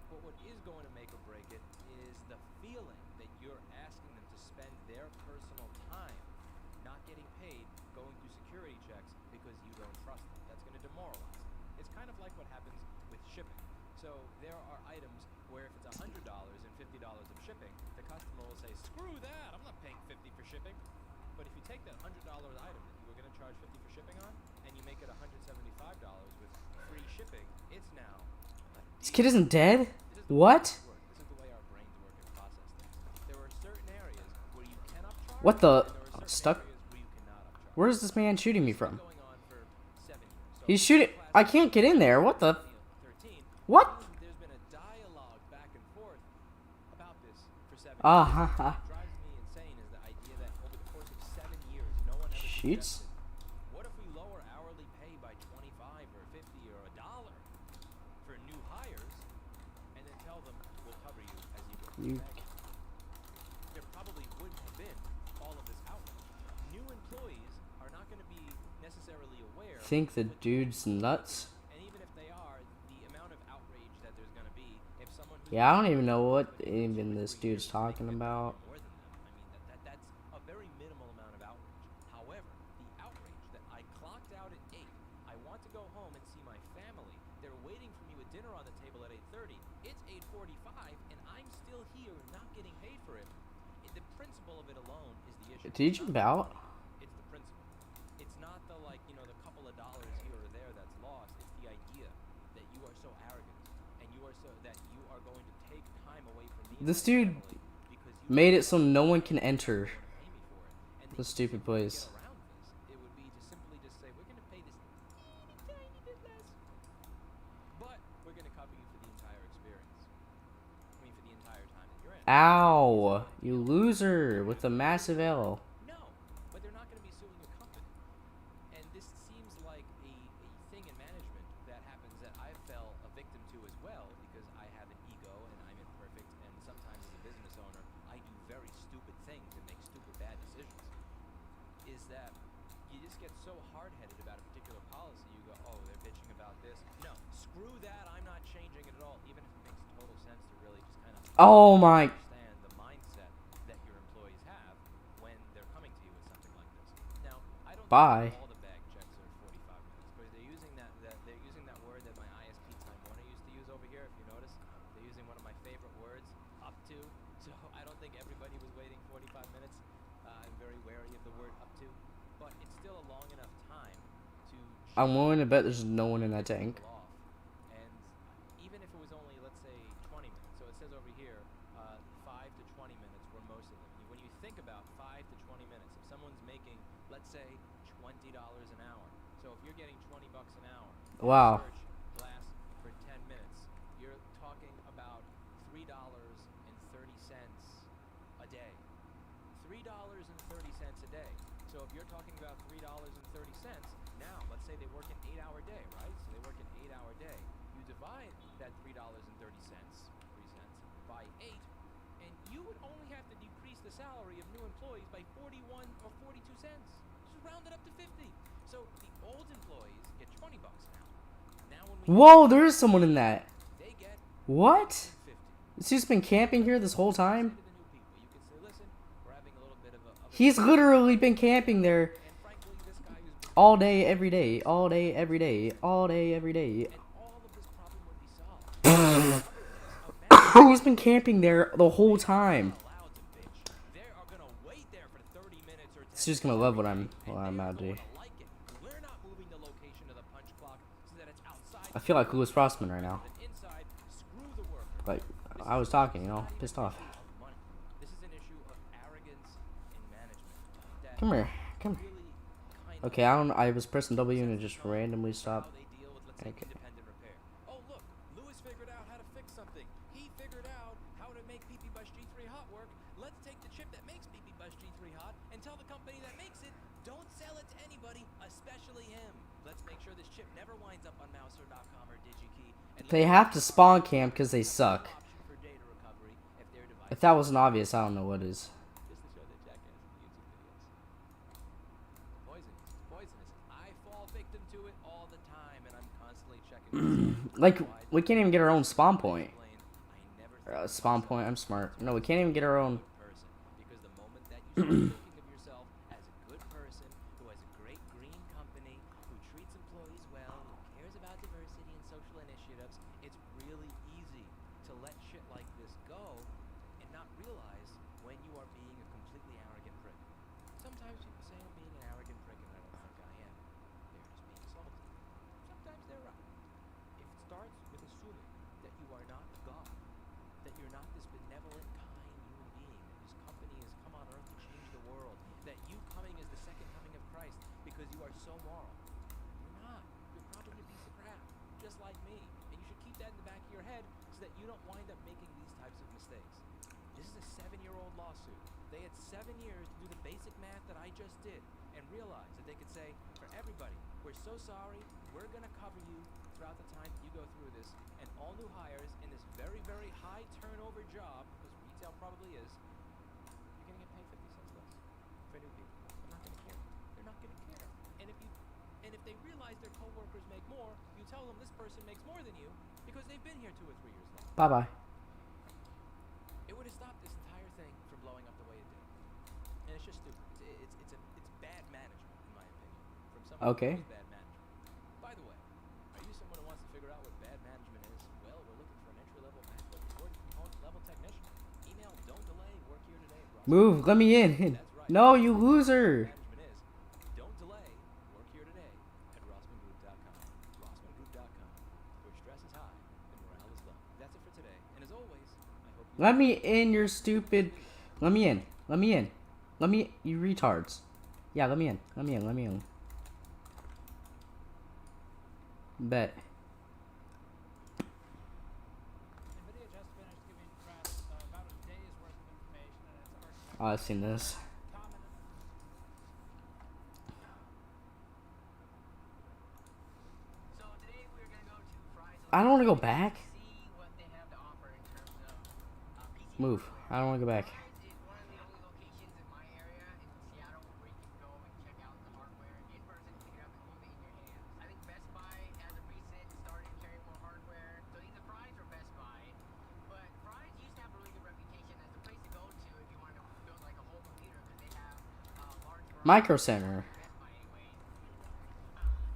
But what is going to make or break it is the feeling that you're asking them to spend their personal time not getting paid going through security checks because you don't trust them. That's going to demoralize them. It's kind of like what happens with shipping. So there are items where if it's $100 and $50 of shipping, the customer will say, "Screw that! I'm not paying $50 for shipping." But if you take that $100 item that you were going to charge $50 for shipping on, and you make it $175 with free shipping, it's now a This kid deal. isn't dead? This is the way What? things work. This is the way our brains work and process things. There are certain areas where you can upcharge, What the? and there are certain Stuck? areas where you cannot upcharge. Where is this man shooting me This has from? been going on for 7 years. So He's shooting. I can't get in there. What the? 13, What? there's been a dialogue back and forth about this for 7 Ah, years. ha, ha. What drives me insane is the idea that over the course of 7 years, no one ever Shoots? suggested, what if we lower hourly pay by 25 or 50 or $1 for new hires, and then tell them we'll cover you as you go through You- pay? There probably wouldn't have been all of this outrage. New employees are not going to be necessarily aware. Think the of what dude's nuts? and even if they are, the amount of outrage that there's going to be if someone who's Yeah, I don't been even know what with you even for this 3 dude's years is talking making about. more than them. I mean, that's a very minimal amount of outrage. However, the outrage that I clocked out at 8, I want to go home and see my family. They're waiting for me with dinner on the table at 8:30. It's 8:45, and I'm still here not getting paid for it. The principle of it alone is the issue. Did he It's jump not the out? money, it's the principle. It's not the, like, the couple of dollars here or there that's lost. It's the idea that you are so arrogant and you are so that you are going to take time away from me. and This my dude family because you made don't it so want no to one can pay me enter for it. And the easiest stupid way to place. get around this, it would be to simply just say, we're going to pay this teeny tiny bit less, but we're going to cover you for the entire experience. I mean, for the entire time that you're in. Ow! You loser with a massive L. No, but they're not going to be suing your company. And this seems like a thing in management that happens that I fell a victim to as well because I have an ego and I'm imperfect, and sometimes as a business owner I do very stupid things and make stupid bad decisions. Is that you just get so hard-headed about a particular policy, you go, oh, they're bitching about this. No, screw that, I'm not changing it at all, even if it makes total sense to really just kind of Oh my. understand the mindset that your employees have when they're coming to you with something like this. Now, I don't Bye. think all the bag checks are 45 minutes, but they're using that word that my ISP Time Warner used to use over here. If you notice, they're using one of my favorite words, up to. So I don't think everybody was waiting 45 minutes. I'm very wary of the word up to, but it's still a long enough time to. I'm willing to bet there's no one in that tank. Off. And even if it was only, let's say, 20 minutes, so it says over here, 5 to 20 minutes were most of them. When you think about 5 to 20 minutes, if someone's making, let's say, $20 an hour, so if you're getting $20 an hour, and Wow. search lasts for 10 minutes, you're talking about $3.30 a day. $3.30 a day. So if you're talking about $3.30, now let's say they work an 8-hour day, right? So they work an 8-hour day. You divide that $3.30 by 8, and you would only have to decrease the salary of new employees by 41 or 42 cents. Just round it up to 50. So the old employees get $20 now. Now when we Whoa, there is someone in that. they get What? 50. This dude's been camping here this whole Say time? to the new people, you can say, listen, we're having a little bit of a He's literally been camping there and frankly, this guy who's been all day, every day, all day, every day, all day, every day. and all of this problem would be solved. Imagine He's been camping there the whole time. allowed to bitch. They are gonna wait there for 30 minutes or 10 It's just gonna love what I'm and about to they're do. gonna like it. We're not moving the location of the punch clock so that it's outside. I feel like Louis Frostman right now. than inside. Screw the worker. Like, This I was is talking, you not know, even pissed an off. issue of money. This is an issue of arrogance in management. That Come here, come here. really kind Okay, I was pressing W and it just randomly how stopped. they deal with, let's say, Okay. independent repair. Oh, look, Lewis figured out how to fix something. He figured out how to make PP Bus G3 Hot work. Let's take the chip that makes PP Bus G3 Hot and tell the company that makes it, don't sell it to anybody, especially him. Let's make sure this chip never winds up on Mouser.com or DigiKey. And They let's have to make spawn sure camp because they suck. option for data recovery if their device If that wasn't obvious, I don't know what is. just to show the jackass in the YouTube videos. Poisonous. I fall victim to it all the time, and I'm constantly checking. Like, we can't even get our own spawn point. I never Spawn point, I'm smart. No, we can't even get our own. person, because the moment that you start thinking of yourself as a good person who has a great green company, who treats employees well, who cares about the diversity and social initiatives, it's really easy to let shit like this go and not realize when you are being a completely arrogant prick. Sometimes people say I'm being an arrogant prick, and I don't think I am. They're just being salty. Sometimes they're right. If it starts with assuming that you are not God, that you're not this benevolent, kind human being whose company has come on earth to change the world, that you coming is the second coming of Christ because you are so moral. You're not. You're probably a piece of crap, just like me. And you should keep that in the back of your head so that you don't wind up making these types of mistakes. This is a 7-year-old lawsuit. They had 7 years to do the basic math that I just did and realize that they could say, for everybody, we're so sorry, we're going to cover you throughout the time that you go through this, and all new hires in this very, very high turnover job, because retail probably is, you're going to get paid 50 cents less for new people. I'm not going to care. They're not going to care. And if they realize their coworkers make more, you tell them this person makes more than you because they've been here 2 or 3 years longer. Bye-bye. It would have stopped this entire thing from blowing up the way it did. And it's just stupid. It's bad management, in my opinion. From someone Okay. who's bad management. By the way, are you someone who wants to figure out what bad management is? Well, we're looking for an entry-level MacBook recording component level technician. Email don't delay, work here today. Move. Let me in. That's right. No, you loser. Management is don't delay, work here today at rossmangroup.com. rossmangroup.com, where stress is high and morale is low. That's it for today. And as always, I hope you Let me in, your stupid. Let me in. Let me in. Let me. You retards. Yeah, let me in. Let me in. Let me in. Bet. NVIDIA just finished giving press about a day's worth of information, and it's architect Oh, I've seen this. commented. So today we're gonna go to Fry's. I don't want to go back. See what they have to offer in terms of PC Move. I don't want to go back. Fry's is one of the only locations in my area in Seattle where you can go and check out the hardware in person, pick it up and hold it in your hands. I think Best Buy, as of recent, started carrying more hardware. So either Fry's or Best Buy. But Fry's used to have a really good reputation as the place to go to if you want to build like a home computer because they have large Micro Center. Best Buy anyway.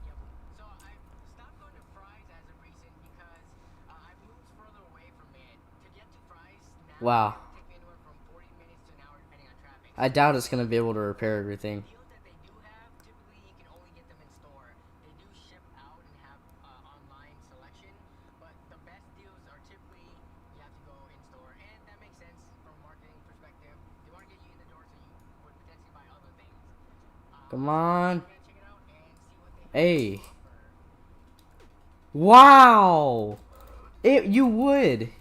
Yep. So I've stopped going to Fry's as of recent because I've moved further away from it. To get to Fry's now, Wow. it would take me anywhere from 40 minutes to an hour depending on traffic. I doubt it's gonna be able to repair everything. Deals that they do have, typically you can only get them in store. They do ship out and have online selection, but the best deals are typically you have to go in store, and that makes sense from a marketing perspective. They want to get you in the door so you would potentially buy other things. Come on. We're gonna check it out and see what they Hey. have to offer. Wow. You would.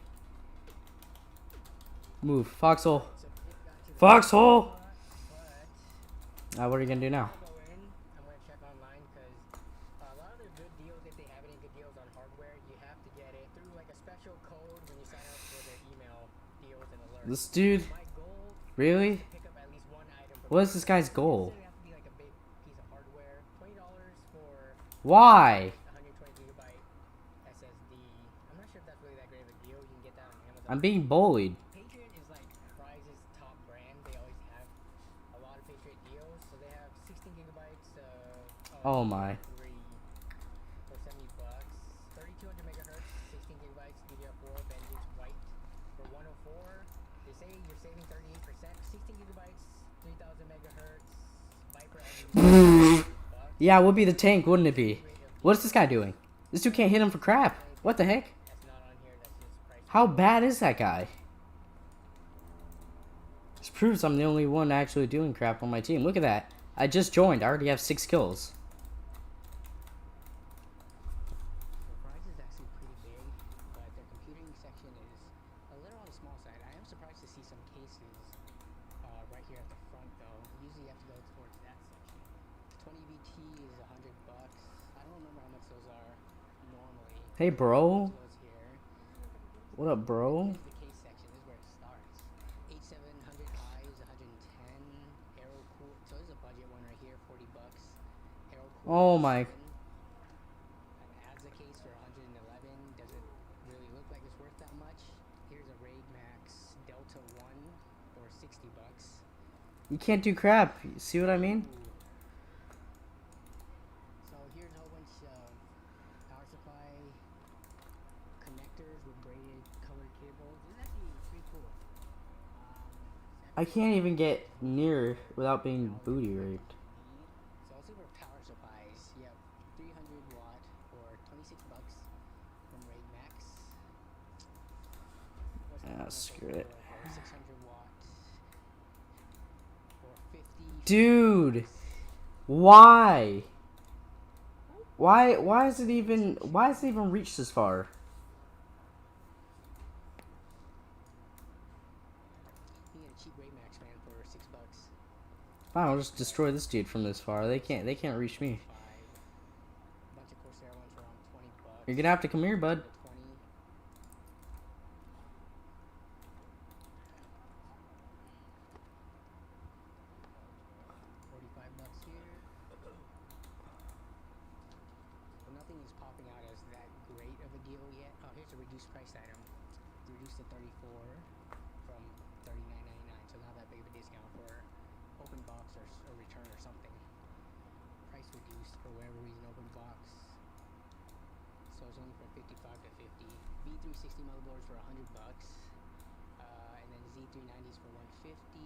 Move. Foxhole. Foxhole. But What are you gonna do now? I'll go in. I'm gonna check online because a lot of their good deals, if they have any good deals on hardware, you have to get it through like a special code when you sign up for their email deals and alerts. This dude. My goal Really? is to pick up at least one item. What is this guy's goal? It doesn't have to be like a big piece of hardware. $20 for Why? 120 gigabyte SSD. I'm not sure if that's really that great of a deal. You can get that on Amazon. I'm being bullied. Patriot is like Fry's top brand. They always have a lot of Patriot deals. So they have 16 gigabytes Oh my. for $70. 3200 megahertz, 16 gigabytes, DDR4, Vengeance White for 104. They say you're saving 38%. 16 gigabytes, 3000 megahertz, Viper LED. Yeah, it would be the tank, wouldn't it be? What is this guy doing? This dude can't hit him for crap. What the heck? That's not on here. That's just price. How bad is that guy? This proves I'm the only one actually doing crap on my team. Look at that. I just joined. I already have 6 kills. So Fry's is actually pretty big, but their computing section is a little on the small side. I am surprised to see some cases right here at the front, though. Usually you have to go towards that section. 20 VT is $100. I don't remember how much those are normally. Hey, bro. Those here. What up, bro? Here's the case section. This is where it starts. 8700i is 110. Aero Cool. So there's a budget one right here, $40. Aero Cool. Oh my. An Adza case for 111. Doesn't really look like it's worth that much. Here's a Raid Max Delta 1 for $60. You can't do crap. You see what I mean? So here's a whole bunch of power supply I can't even get near without being booty raped. So let's look for power supplies. You have 300 watt for 26 bucks from Raid Max. Screw it. 600 watt for 50. Dude, why? Why is it even reached this far? You get a cheap Raid Max fan for 6 bucks. Fine, I'll just destroy this dude from this far. They can't reach me. Bunch of Corsair ones for around 20 bucks. You're gonna have to come here, bud. 20. 45 bucks here. Well, nothing is popping out as that great of a deal yet. Oh, here's a reduced price item. Reduced to 34 from 39.99. So not that big of a discount for open box or return or something. Price reduced for whatever reason, open box. So it's only from 55 to 50. V360 motherboards for 100 bucks. And then Z390s for 150.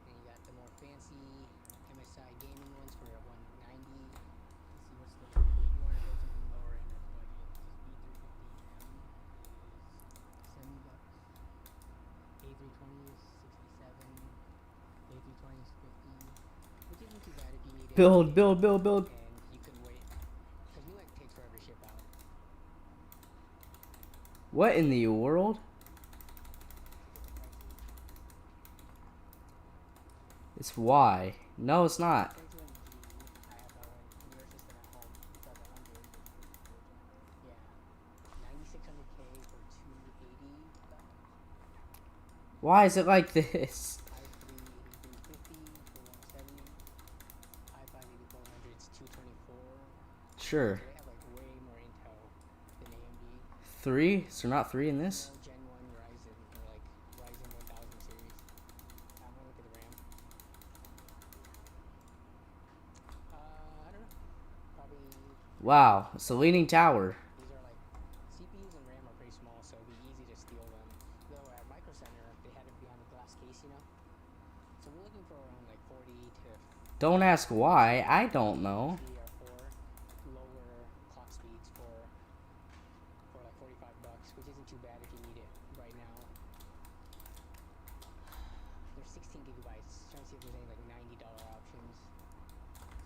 Then you got the more fancy MSI gaming ones for 190. Let's see what's the, if you want to go to the lower end of budget. This is B350M is 70 bucks. A320 is 67. A320 is 50. Which isn't too bad if you need it. Build. And you can wait. Because Newegg takes forever to ship out. What in the world? It's why. No, it's not. I have that one in your system at home. It's at 100. Yeah. 9600K for 280 bucks. Why is it like this? i3 8350 for 170. i5 8400 is 224. Sure. They have like way more Intel than AMD. 3? So not 3 in this? No Gen 1 Ryzen or like Ryzen 1000 series. I'm gonna look at the RAM. I don't know. Probably Wow, it's a leaning tower. these are like CPUs and RAM are pretty small, so it'd be easy to steal them. Though at Micro Center they had it behind the glass case, you know. So we're looking for around like 40 to Don't ask why. I don't know. 3 or 4 lower clock speeds for like 45 bucks, which isn't too bad if you need it right now. There's 16 gigabytes. Trying to see if there's any like $90 options.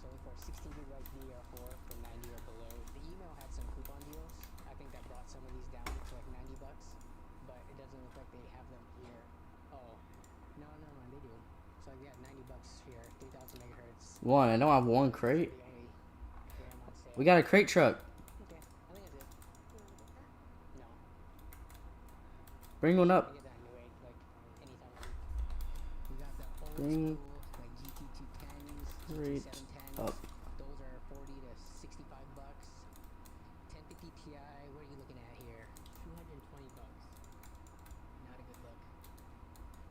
So look for 16 gigabytes DDR4 for 90 or below. The email had some coupon deals. I think that brought some of these down to like 90 bucks, but it doesn't look like they have them here. Oh, no, they do. So yeah, 90 bucks here, 3000 megahertz. One, I don't have one crate. The only RAM on sale. We got a crate truck. Okay, I think that's it. No, Bring one I up. get that anyway, like anytime of week. We got the old Bring school, like GT210s, crate GT710s. up. Those are 40 to 65 bucks. 1050 Ti, what are you looking at here? 220 bucks. Not a good look.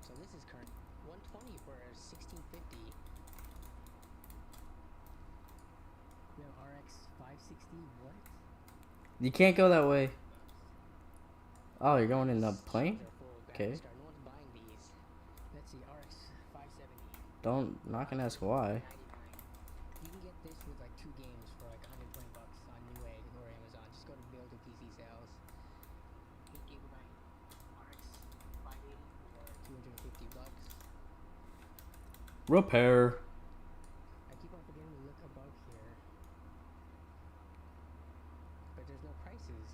So this is current. 120 for a 1650. We have RX 560. What? You can't go that way. Oh, you're going in the plane? These are full Okay. graphics card. No one's buying these. Let's see, RX 570. Not gonna ask why. 99. You can get this with like 2 games for like 120 bucks on Newegg or Amazon. Just go to Build to PC sales. 8 gigabyte RX 580 for 250 bucks. Repair. I keep on forgetting to look above here. But there's no prices.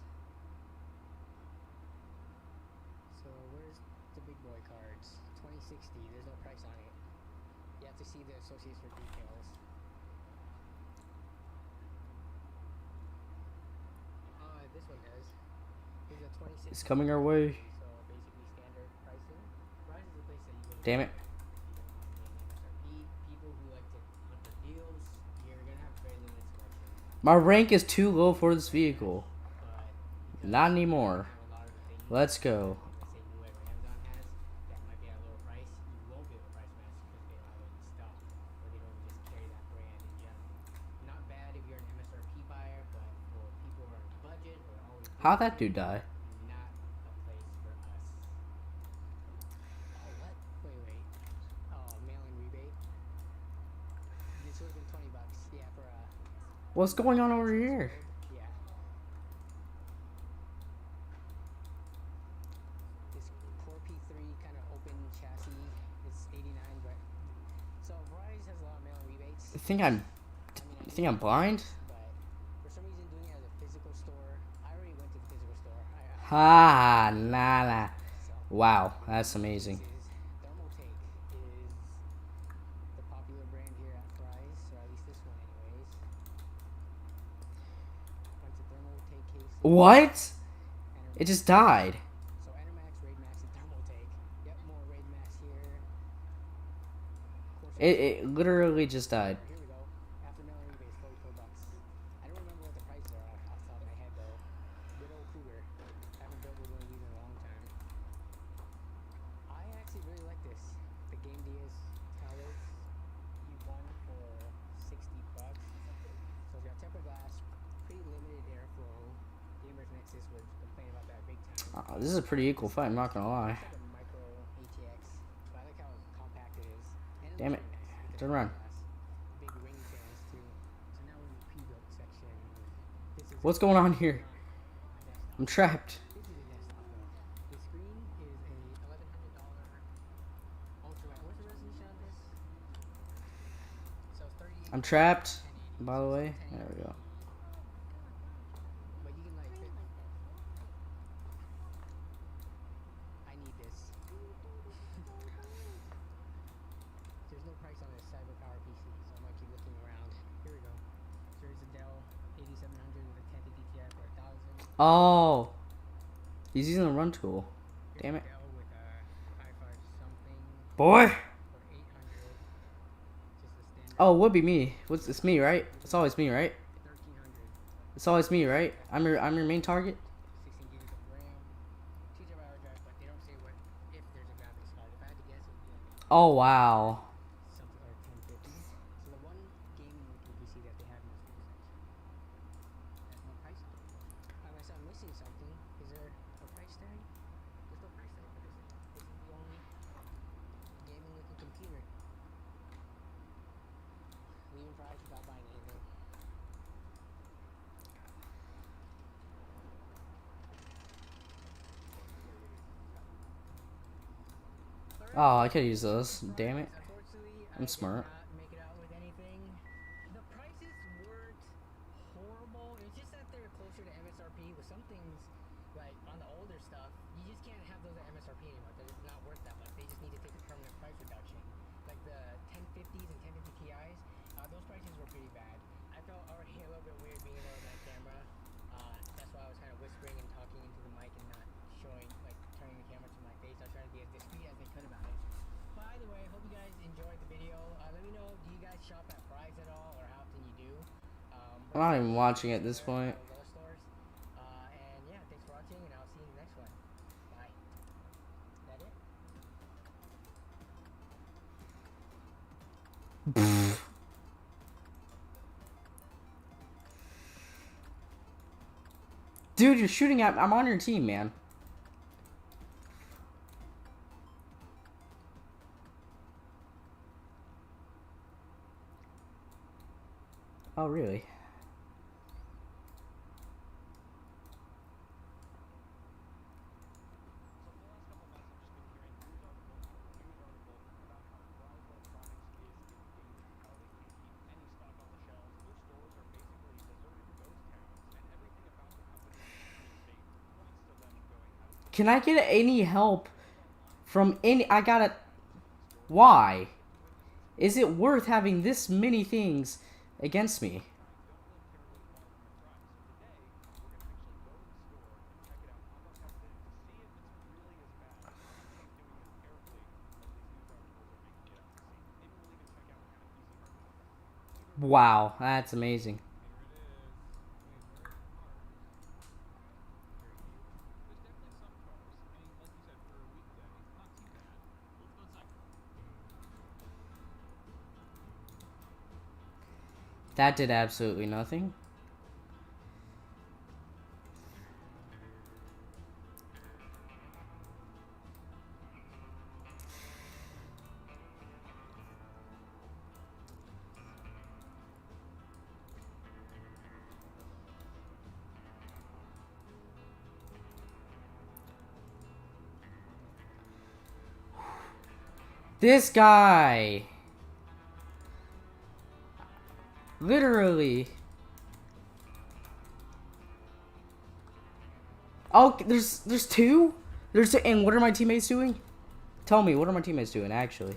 So where's the big boy cards? 2060, there's no price on it. You have to see the associates for details. This one does. Here's a 2060. It's coming our way. So basically standard pricing. Rise is the place that you go to. Damn it. If you don't want the MSRP, people who like to hunt for deals, you're gonna have very limited selection. My rank is too low for this vehicle. But Not anymore. a lot of the things Let's go. say Newegg or Amazon has that might be at a lower price, you won't be able to price match because they don't have it in stock, or they don't just carry that brand in general. Not bad if you're an MSRP buyer, but for people who are on a budget or always How'd that dude die? not a place for us. Oh, what? Wait. $20. Yeah, for What's going on over here? yeah. This Core P3 kind of open chassis. It's 89, but so Verizon has a lot of mail rebates. You think I'm blind? But for some reason, doing it as a physical store, I already went to the physical store. Ha, nah. So Wow, that's amazing. Thermaltake is the popular brand here at Fry's, or at least this one, anyways. Bunch of Thermaltake cases. What? Enermax. It just died. So Enermax, Raidmax, and Thermaltake. Yep, more Raidmax here. Of course, It literally just died. Here we go. After mailing rebates, $44. I don't remember what the prices are off the top of my head though. Good old Cougar. Haven't built with one of these in a long time. I actually really like this. The Game Diaz towers. You won for $60. So it's got tempered glass, pretty limited airflow. Gamers Nexus would complain about that big time. This is a pretty equal fight, I'm not gonna lie. It's like a micro ATX, but I like how compact it is. And Damn it. looks really nice because Turn of around. the glass. Big ring fans too. So now we're in the pre-built section. This is What's going on here? my desktop. I'm trapped. This is the desktop though. The screen is a $1,100 ultra. What's the resolution on this? So it's 38. I'm trapped, by the way. There we go. But you can like fit. I need this. There's no price on this cyber power PC, so I might keep looking around. Here we go. So there's a Dell 8700 with a 1050 Ti for $1,000. Oh, he's using the run tool. Here's Damn a it. Dell with a i5 something Boy. for 800. Just a standard Oh, it would be me. It's me, right? It's always me, right? 1300. It's always me, right? I'm your main target. 16 gigs of RAM. 2 TB hard drive, but they don't say what if there's a graphics card. If I had to guess, it would be like Oh wow. something like 1050. So the one gaming PC that they have in this section has no price on it. Unless I'm missing something. Is there a price tag? There's no price tag for this thing. This is the only gaming looking computer. Leaving Fry's without buying anything. Oh, I could use those. Damn it. Unfortunately, I'm I did smart. not make it out with anything. The prices weren't horrible. It's just that they're closer to MSRP with some things like on the older stuff. You just can't have those at MSRP anymore. They're not worth that much. They just need to take a permanent price reduction. Like the 1050s and 1050 Ti's, those prices were pretty bad. I felt already a little bit weird being there with my camera. That's why I was kind of whispering and talking into the mic and not showing, like turning the camera to my face. I was trying to be as discreet as I could about it. But either way, hope you guys enjoyed the video. Let me know, do you guys shop at Fry's at all, or how often you do? I'm not even watching at this point. Low stores. And yeah, thanks for watching, and I'll see you in the next one. Bye. Is that it? Dude, you're shooting at. I'm on your team, man. Oh, really? Can I get any help from any? I gotta. Why? Is it worth having this many things against me? Wow, that's amazing. That did absolutely nothing. This guy. Literally. Oh, there's two? And what are my teammates doing? Tell me, what are my teammates doing, actually?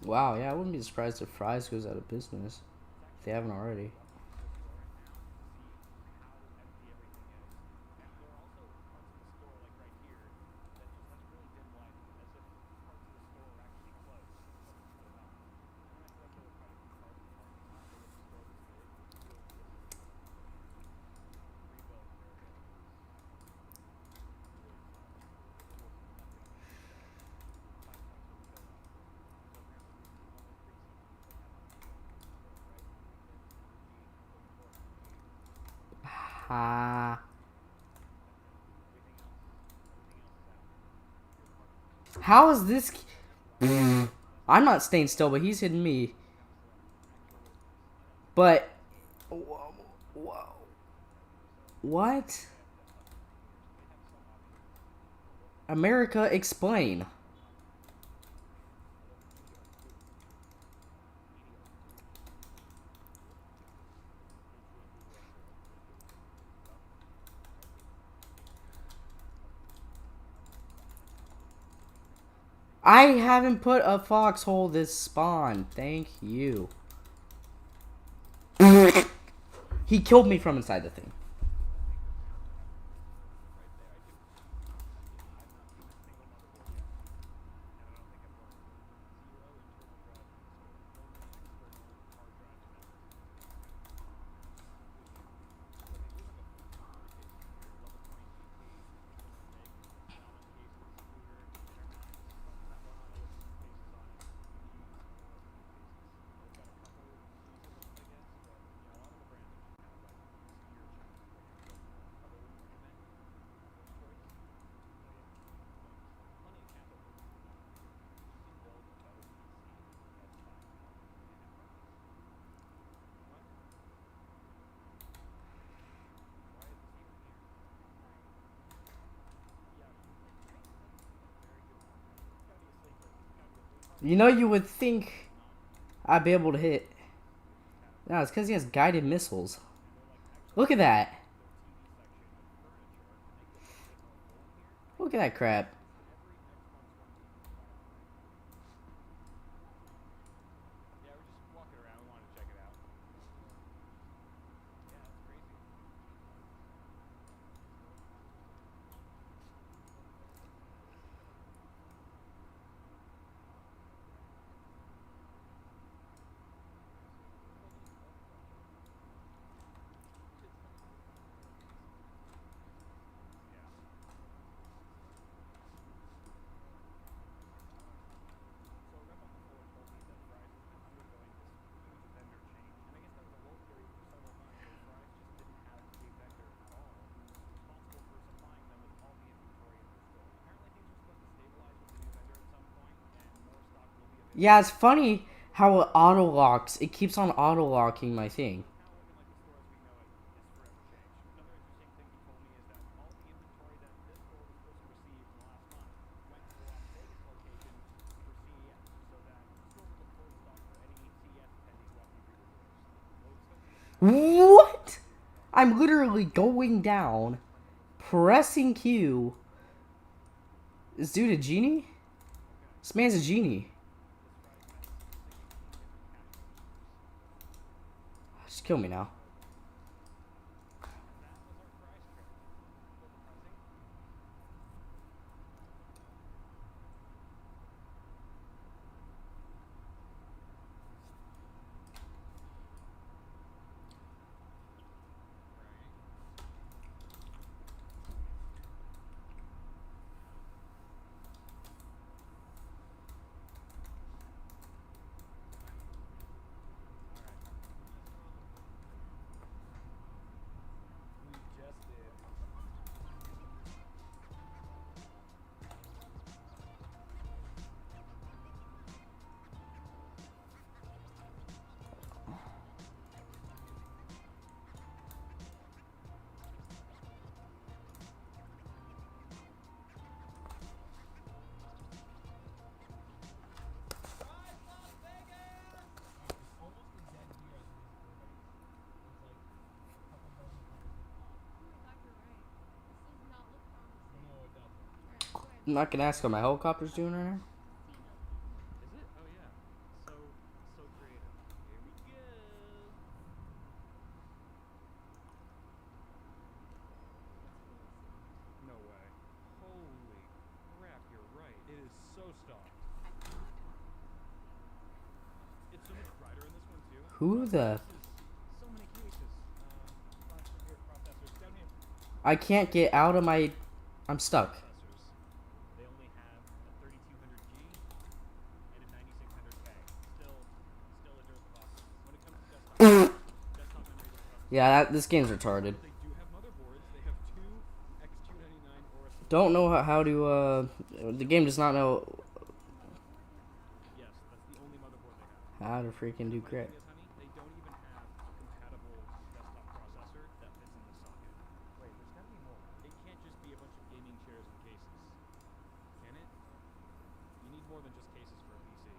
Wow, yeah, I wouldn't be surprised if Fry's goes out of business. If they haven't already. How is this? I'm not staying still, but he's hitting me. But what? America, explain. I haven't put a foxhole this spawn. Thank you. He killed me from inside the thing. You know, you would think I'd be able to hit. No, it's because he has guided missiles. Look at that. Look at that crap. Yeah, it's funny how it auto locks. It keeps on auto locking my thing. What? I'm literally going down, pressing Q. This dude a genie? This man's a genie. Just kill me now. I'm not gonna ask how my helicopter's doing right now. Is it? Oh yeah. So creative. Here we go. No way. Holy crap, you're right. It is so stocked. It's so much brighter in this one too. Who the? So many cases. Processors. Down here. I can't get out of my. I'm stuck. Processors. They only have a 3200G and a 9600K. Still a dirt box. When it comes to desktop memory looks up. Yeah, this game's retarded. They do have motherboards. They have two X299 Aorus. Don't know how to. The game does not know Yes, that's the only motherboard they have. how to freaking do Funny crap. thing is, honey, they don't even have a compatible desktop processor that fits in this socket. Wait, there's gotta be more. It can't just be a bunch of gaming chairs and cases. Can it? You need more than just cases for a PC.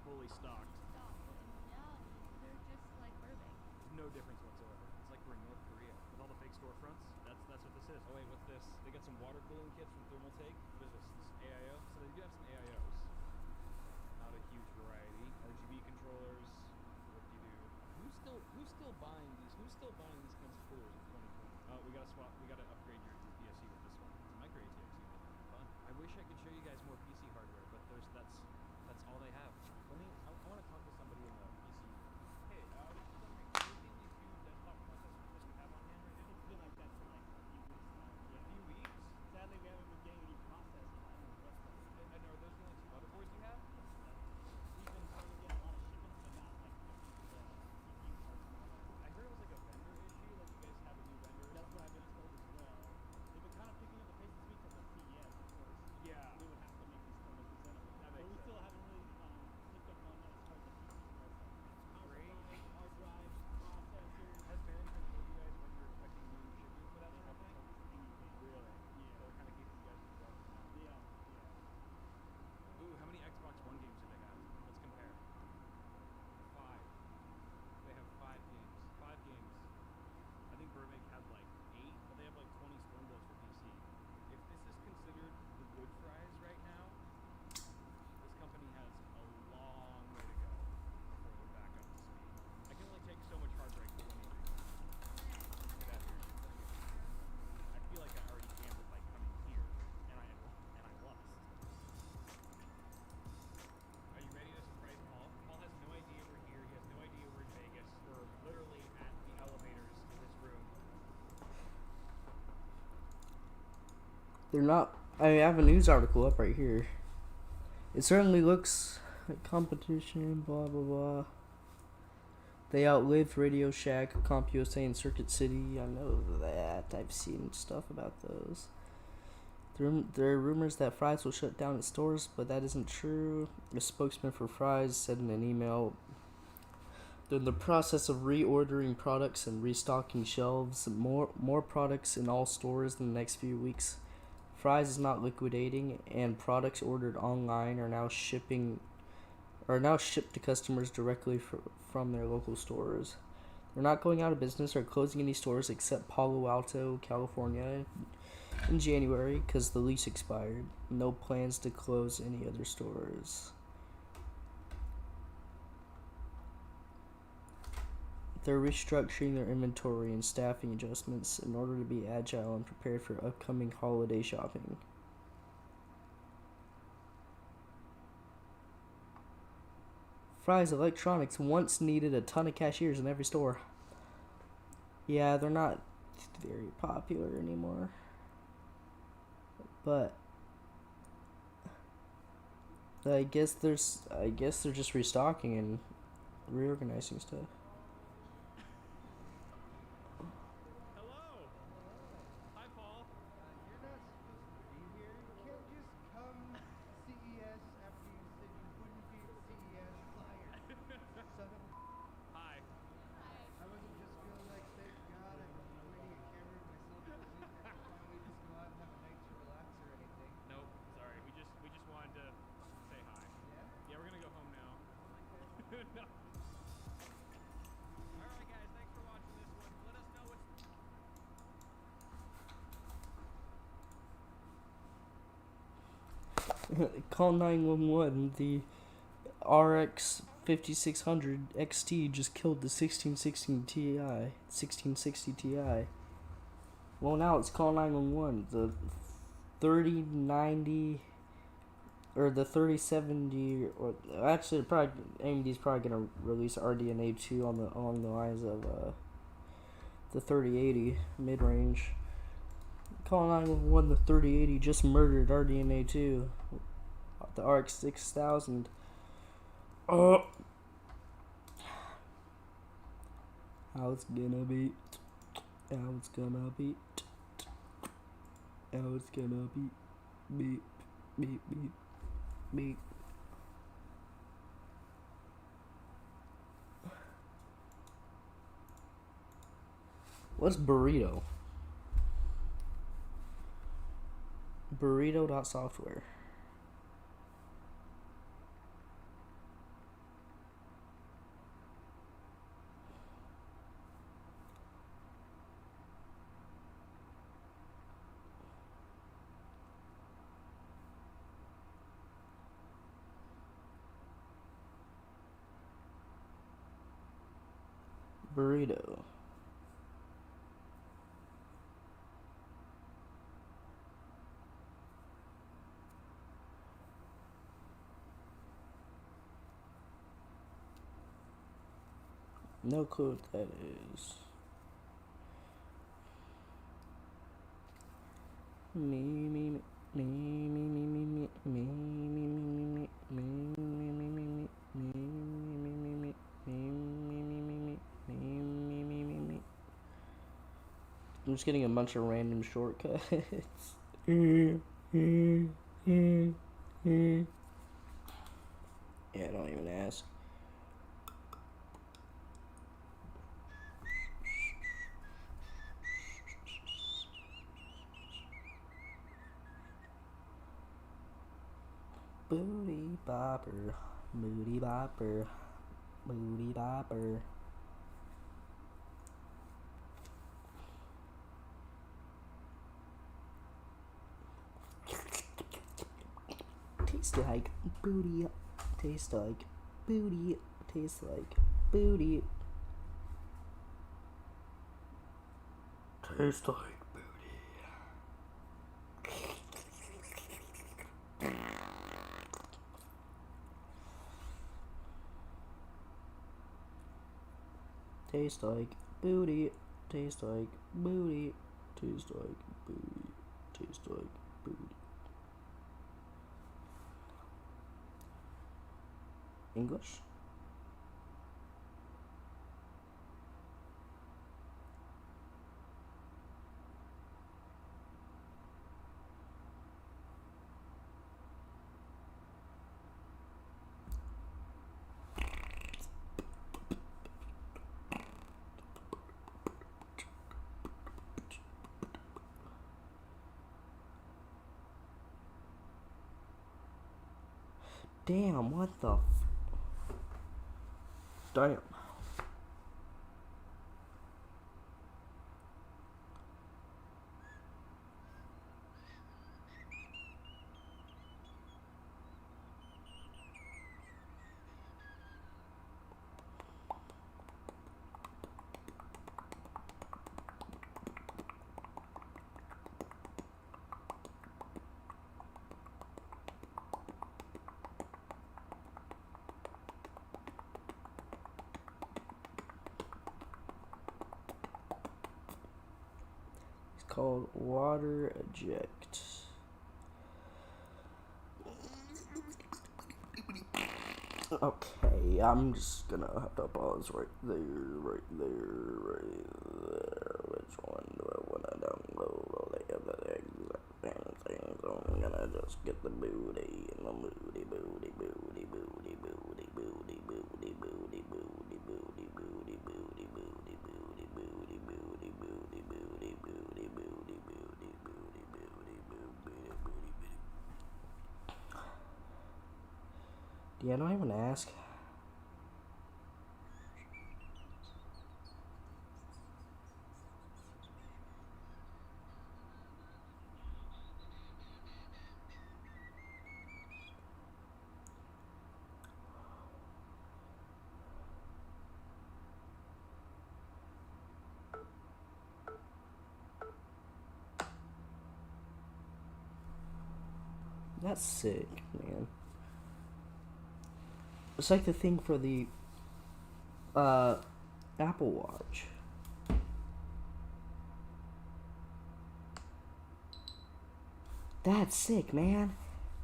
Fully stocked. No difference whatsoever. It's like we're in North Korea with all the fake storefronts. That's what this is. Oh wait, what's this? They got some water cooling kits from Thermaltake. What is this? This AIO? So they do have some AIOs. Not a huge variety. RGB controllers. What do you do? Who's still buying these? Who's still buying these kinds of coolers in 2020? Oh, we gotta swap. We gotta upgrade your PSU with this one. It's a micro ATX unit. Fun. I wish I could show you guys more PC hardware, but that's all they have. I want to talk to somebody in the PC. Hey, just wondering, do you think these two desktop processors that we have on hand right now? It's been like that for like a few weeks now. Yeah. A few weeks? Sadly, we haven't been getting any processors. I don't know what's going on. And are those the only two motherboards you have? We've been trying to get a lot of shipments, but not like the CPU parts. I heard it was like a vendor issue, like you guys have a new vendor. That's what I've been told as well. They've been kind of picking up the pace this week because of CES, of course. Yeah. We would have to make these comments presentable. But we still haven't really picked up on that as far as the PC goes. Power supply, hard drives, processors. Has management told you guys when you're expecting new shipments for that sort of thing? Really? Yeah. They're kind of keeping you guys informed now. Yeah. Ooh, how many Xbox One games do they have? Let's compare. 5. They have 5 games. 5 games. I think Burbank had like 8, but they have like 20 Stormblows for PC. If this is considered the good fries right now, this company has a long way to go before they're back up to speed. I can only take so much heartbreak for one evening. Get out of here. I feel like I already gambled by coming here, and I lost. Are you ready to surprise Paul? Paul has no idea we're here. He has no idea we're in Vegas. We're literally at the elevators in this room. They're not. I have a news article up right here. It certainly looks like competition, blah blah blah. They outlived Radio Shack, CompUSA, and Circuit City. I know that. I've seen stuff about those. There are rumors that Fry's will shut down its stores, but that isn't true. A spokesman for Fry's said in an email, they're in the process of reordering products and restocking shelves. More products in all stores in the next few weeks. Fry's is not liquidating, and products ordered online are now shipped to customers directly from their local stores. They're not going out of business or closing any stores except Palo Alto, California, in January because the lease expired. No plans to close any other stores. They're restructuring their inventory and staffing adjustments in order to be agile and prepared for upcoming holiday shopping. Fry's Electronics once needed a ton of cashiers in every store. Yeah, they're not very popular anymore. But I guess they're just restocking and reorganizing stuff. Hello. Hi, Paul. You're not supposed to be here. You can't just come CES after you said you wouldn't be at CES. Liar. Son of a... Hi. I wasn't just feeling like, thank God I'm pointing a camera at myself this week. I can finally just go out and have a night to relax or anything. Nope. Sorry. We just Call 911. The RX 5600 XT just killed the 1660 Ti. Well, now it's call 911. The 3090 or the 3070, or actually, probably AMD's probably gonna release RDNA 2 on the lines of the 3080 mid range. Call 911. The 3080 just murdered RDNA 2. The RX 6000. How it's gonna be. How it's gonna be. How it's gonna be. Beep, beep, beep, beep. What's burrito? Burrito.software. Burrito. No clue what that is. Me, me, me, me, me, me, me, me, me, me, me, me, me, me. I'm just getting a bunch of random shortcuts. Yeah, don't even ask. Booty bopper, booty bopper, booty bopper. Taste like booty, taste like booty, taste like booty. Taste like taste like booty, taste like booty, taste like booty, taste like booty. English? Damn, what the damn. Called water eject. Okay, I'm just gonna have to pause right there. Which one do I wanna download? All the other exact same things. So I'm gonna just get the booty and the booty. Yeah, don't even ask. That's sick, man. It's like the thing for the Apple Watch. That's sick, man.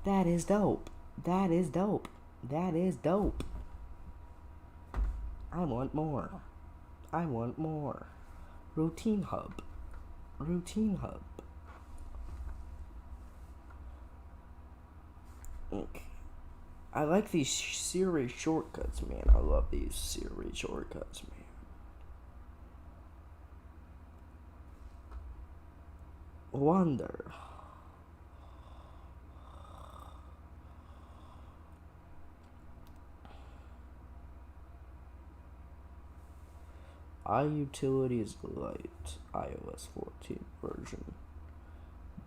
That is dope. That is dope. That is dope. I want more. I want more. Routine hub. Routine hub. Okay. I like these Siri shortcuts, man. I love these Siri shortcuts, man. Wonder. iUtilities Lite iOS 14 version.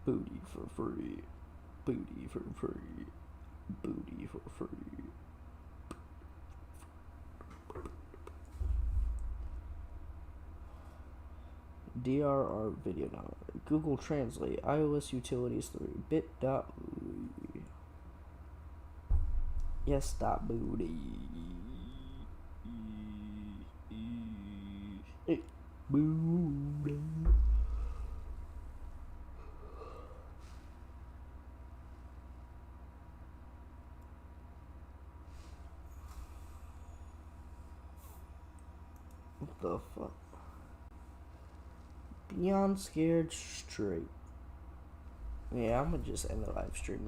Booty for free. Booty for free. Booty for free. DRR video download. Google Translate. iOS Utilities 3. Bit.ly. Yes, dot booty. Booty. What the fuck? Beyond scared straight. Yeah, I'm gonna just end the live stream now.